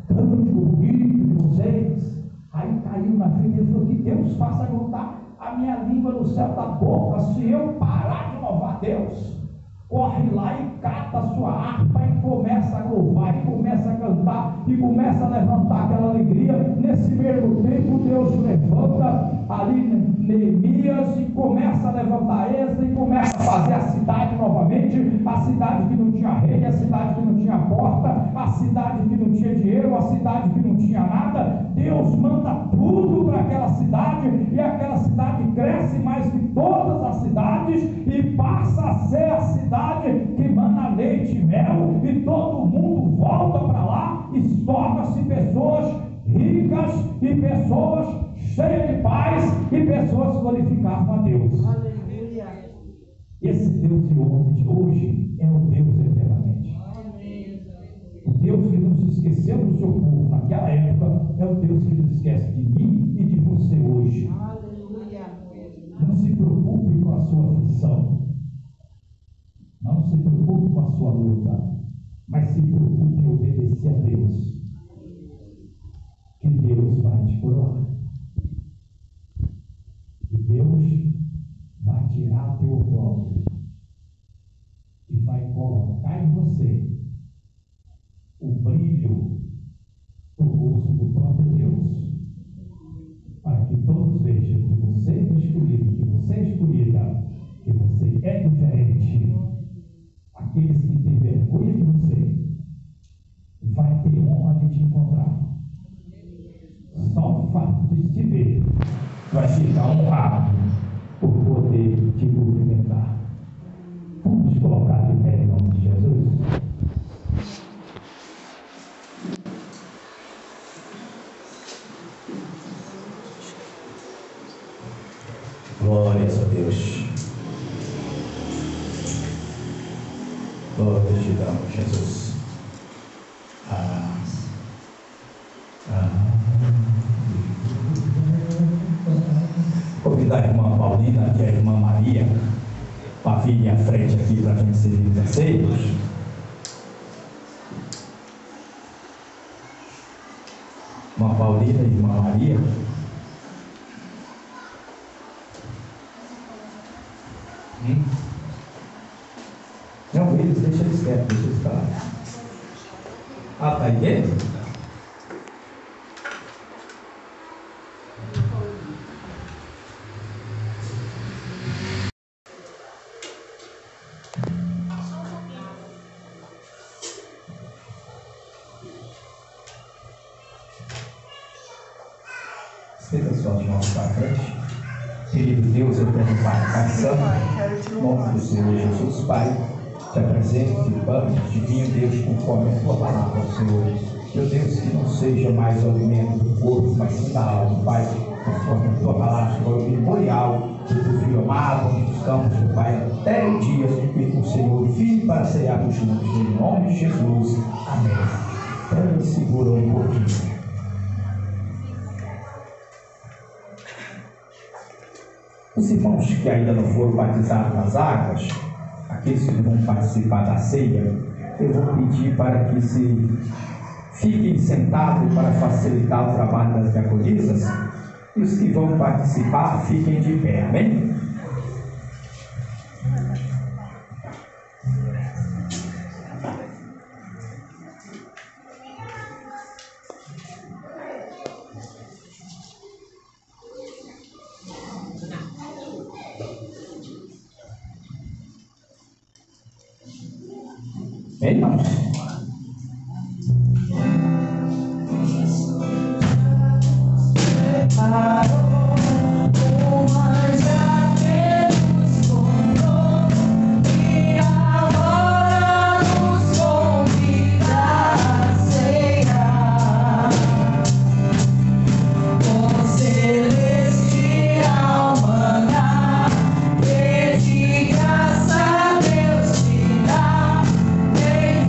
[SPEAKER 7] cânticos bonitos de vocês. Aí caiu na frente e falou, que Deus faça voltar a minha língua no céu da boca, se eu parar de louvar Deus. Corre lá e cata a sua harpa e começa a louvar, e começa a cantar, e começa a levantar aquela alegria. Nesse mesmo tempo, Deus levanta ali Neemias e começa a levantar Esdras e começa a fazer a cidade novamente, a cidade que não tinha rei, a cidade que não tinha porta, a cidade que não tinha dinheiro, a cidade que não tinha nada. Deus manda tudo para aquela cidade, e aquela cidade cresce mais que todas as cidades e passa a ser a cidade que mana leite e mel, e todo mundo volta para lá e torna-se pessoas ricas e pessoas cheias de paz e pessoas glorificavam a Deus.
[SPEAKER 2] Aleluia.
[SPEAKER 7] Esse Deus de hoje é o Deus eternamente. O Deus que não se esqueceu do seu povo naquela época é o Deus que não esquece de mim e de você hoje.
[SPEAKER 2] Aleluia.
[SPEAKER 7] Não se preocupe com a sua aflição, não se preocupe com a sua luta, mas se preocupe em obedecer a Deus, que Deus vai te coroar, e Deus vai tirar teu orgulho e vai colocar em você o brilho do rosto do próprio Deus, para que todos vejam que você é escolhido, que você é escolhida, que você é diferente. Aqueles que têm vergonha de você vai ter honra de te encontrar. Só o fato de te ver vai ficar honrado por poder te cumprimentar. Vamos colocar de pé em nome de Jesus. Glórias a Deus. Glórias te damos, Jesus. Convidar a irmã Paulina e a irmã Maria para vir à frente aqui para a gente servir os aceitos. Irmã Paulina e irmã Maria. Não, deixa eles quietos, deixa eles falar. Ah, tá aí dentro? Estenda suas mãos para frente. Querido Deus, eterno Pai, Pai Santo, em nome do Senhor Jesus, Pai, te apresento de pão, de vinho, Deus, conforme a tua palavra, Senhor. Meu Deus, que não seja mais o alimento do corpo, mas sim da alma, Pai, conforme a tua palavra, Senhor, o memorial do teu filho amado, onde buscamos, meu Pai, até o dia em que o Senhor vive para cearmos juntos, em nome de Jesus. Amém. Então, me segura um pouquinho. Os irmãos que ainda não foram batizados nas águas, aqueles que vão participar da ceia, eu vou pedir para que se fiquem sentados para facilitar o trabalho das diaconisas, e os que vão participar fiquem de pé, amém? Bem, irmãos?
[SPEAKER 4] Graça Deus te dá, vem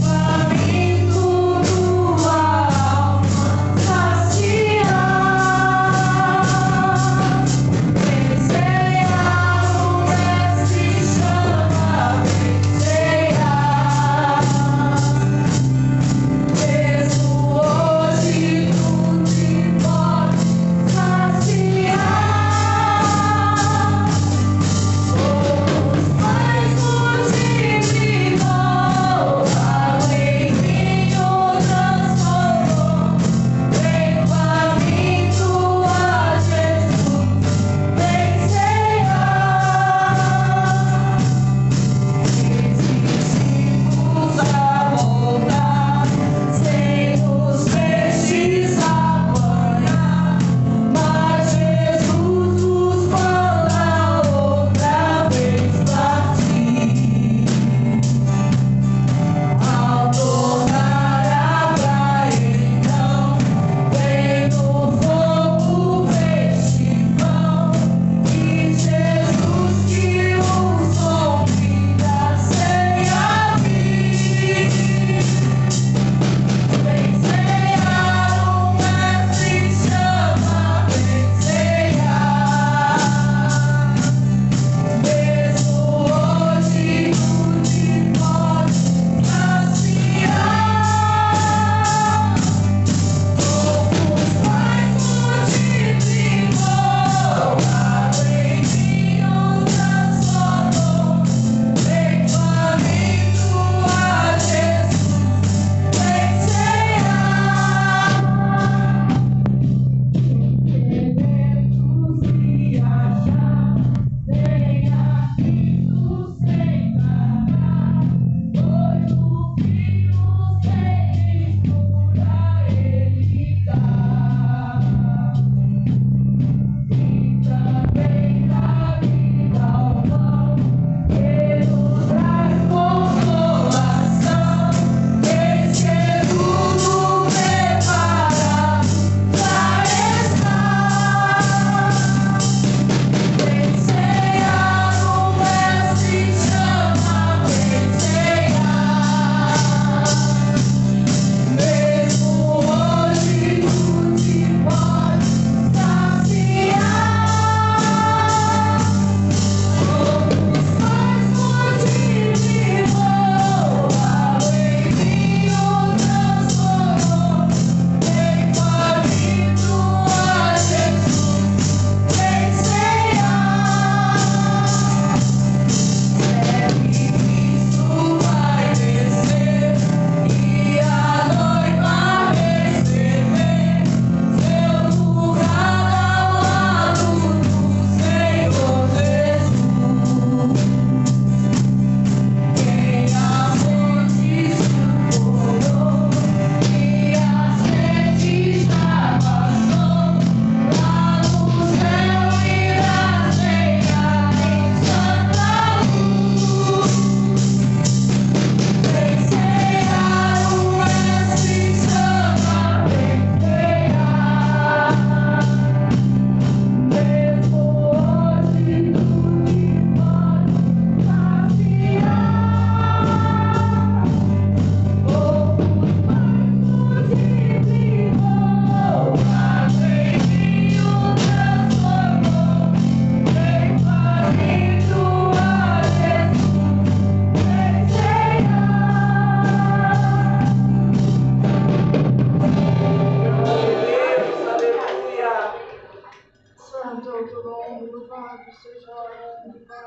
[SPEAKER 4] Santo é o teu nome, louvado seja o nome do Pai.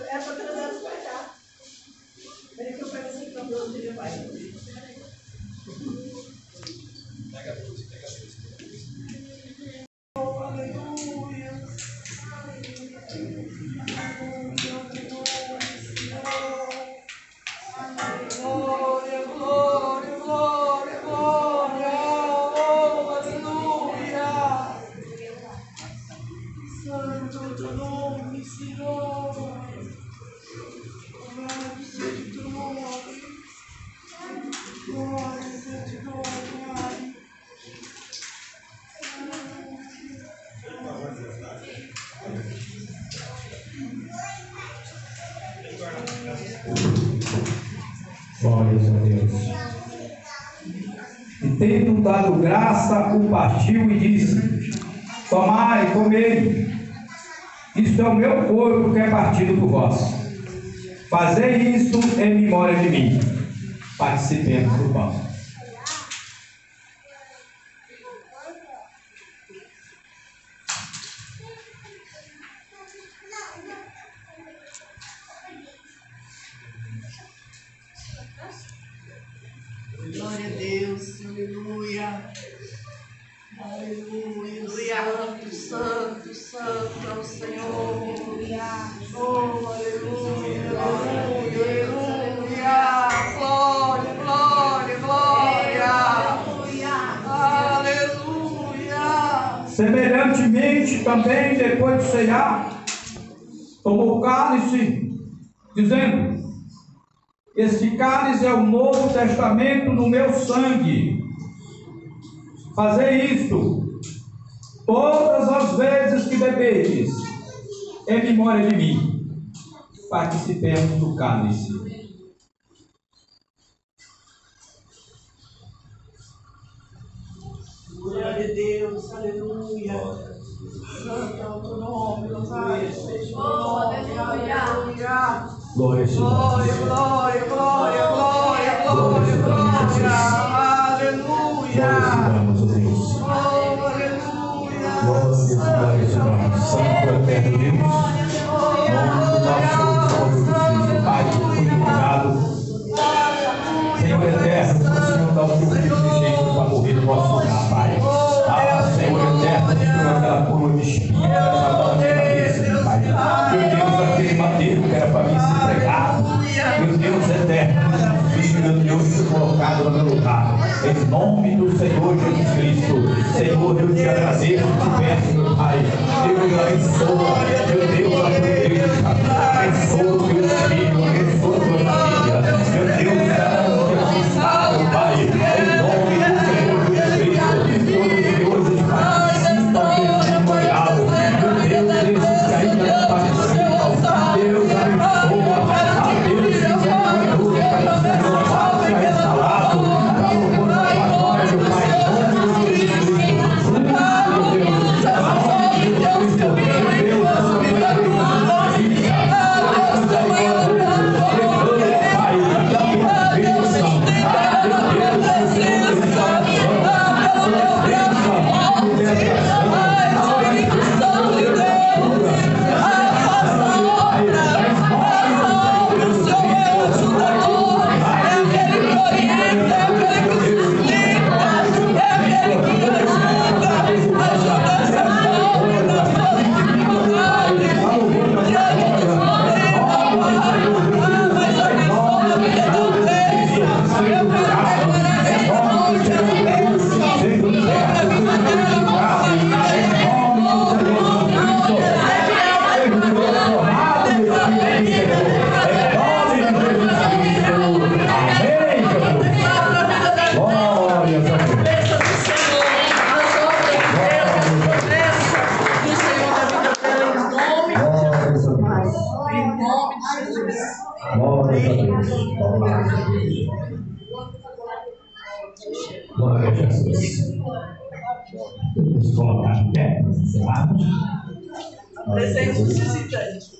[SPEAKER 6] É para trazer para cá. Peraí que eu pego esse cabelo que ele vai. Pega a luz. Oh, aleluia. Glória, glória, glória, glória. Oh, aleluia. Santo é o teu nome, Senhor. Glória seja o teu nome. Glória seja o teu nome.
[SPEAKER 7] Glórias a Deus. E tendo dado graça, o partiu e disse: tomai, comei, isto é o meu corpo que é partido por vós. Fazei isso em memória de mim. Participemos do pão.
[SPEAKER 2] Glória a Deus, aleluia. Aleluia. Santo, santo é o Senhor. Oh, aleluia, aleluia, aleluia. Glória, glória, glória. Aleluia.
[SPEAKER 7] Semelhantemente, também, depois de ceiar, tomou o cálice, dizendo: este cálice é o novo testamento no meu sangue. Fazei isto todas as vezes que bebedes, em memória de mim. Participemos do cálice.
[SPEAKER 2] Glória a Deus, aleluia. Santo é o teu nome, louvado seja o nome, aleluia.
[SPEAKER 7] Glória a Deus.
[SPEAKER 2] Glória, glória, glória, glória, glória, glória, aleluia.
[SPEAKER 7] Glorificamos a Deus.
[SPEAKER 2] Oh, aleluia.
[SPEAKER 7] Glorificamos. Santo eterno Deus. Nome do nosso Senhor, Pai, glorificado. Senhor eterno, o Senhor dá o teu jeito para morrer no nosso lugar, Pai. Ah, Senhor eterno, tirou aquela coroa de espinho, essa na cabeça, Pai. Meu Deus, aquele madeiro que era para mim ser pregado. Meu Deus eterno, Filho, meu Deus, colocado no meu lugar. Em nome do Senhor Jesus Cristo. Senhor, eu te agradeço, te peço, meu Pai. Deus, abençoa, meu Deus, a tua igreja. Abençoa meus filhos, abençoa tua família. Meu Deus, meu Pai, em nome do Senhor Jesus Cristo, todos os deuses participam desse memorial. Meu Deus, esses que ainda participam, Deus abençoa, a Deus que Senhor, Pai, seja instalado, para o louvor da tua glória, meu Pai, em nome de Jesus Cristo. Meu Deus, em nome de Jesus Cristo, meu Deus,
[SPEAKER 2] Jesus.
[SPEAKER 7] Glória a Deus. Glória a Deus. Glória a Jesus. Vamos colocar em pé para encerrarmos.
[SPEAKER 2] Presente dos visitantes.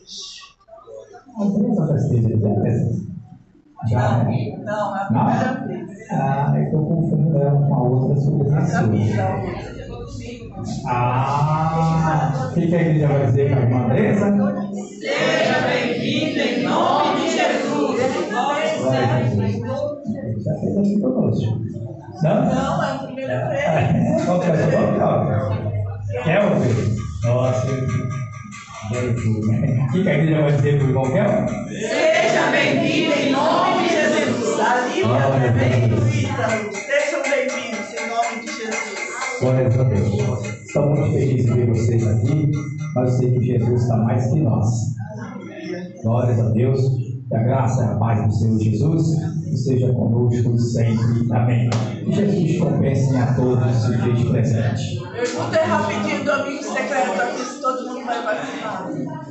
[SPEAKER 7] A Teresa já esteve aqui, a Teresa? Já?
[SPEAKER 2] Não, é a
[SPEAKER 7] Não?
[SPEAKER 2] primeira vez.
[SPEAKER 7] Ah, eu estou confundindo ela com a outra sobre pessoa. Ah, o que a igreja vai dizer para a irmã Teresa?
[SPEAKER 2] Seja bem-vinda em nome de Jesus.
[SPEAKER 7] Glória a Jesus. Já fez aqui conosco. Não?
[SPEAKER 2] Não, é a primeira vez.
[SPEAKER 7] Qual que é o seu nome, Cláudio? Kelvin? Nossa, Jesus. O que a igreja vai dizer para o irmão Kelvin?
[SPEAKER 2] Seja bem-vindo em nome de Jesus. A Lívia também, o Ítalo. Sejam bem-vindos em nome de Jesus.
[SPEAKER 7] Glória a Deus. Estamos muito felizes de ver vocês aqui, mas eu sei que Jesus está mais que nós. Glória a Deus. Que a graça e a paz do Senhor Jesus seja conosco sempre. Amém. Que Jesus compense a todos os dias presentes.
[SPEAKER 2] Pergunta rapidinho do amigo secreto aqui se todo mundo vai participar.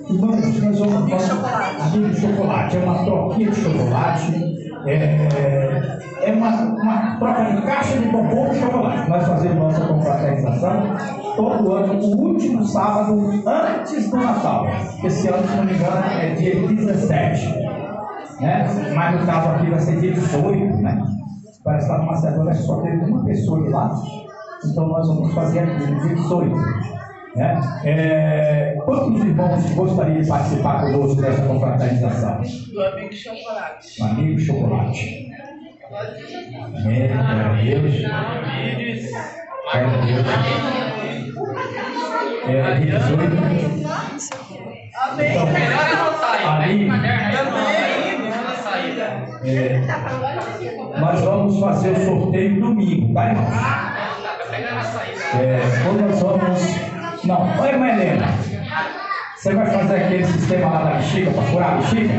[SPEAKER 7] Nós vamos
[SPEAKER 2] Amigo chocolate.
[SPEAKER 7] Amigo chocolate. É uma troquinha de chocolate. É uma troca de caixa de bombom de chocolate. Nós fazemos nossa confraternização todo ano, o último sábado antes do Natal. Esse ano, se não me engano, é dia 17. Né? Mas no caso aqui vai ser dia 18, né? Parece que está numa semana só teve uma pessoa de lá. Então nós vamos fazer aqui no dia 18. Né? Quantos irmãos gostariam de participar conosco dessa confraternização?
[SPEAKER 2] Do amigo chocolate.
[SPEAKER 7] Um amigo chocolate. Amém. Glória a Deus. Glória a Deus. 18.
[SPEAKER 2] Amém.
[SPEAKER 7] Então, ali, nós vamos fazer o sorteio domingo, tá, irmão? Quando nós vamos. Não, oi, irmã Helena. Você vai fazer aquele sistema lá da bexiga para furar a bexiga?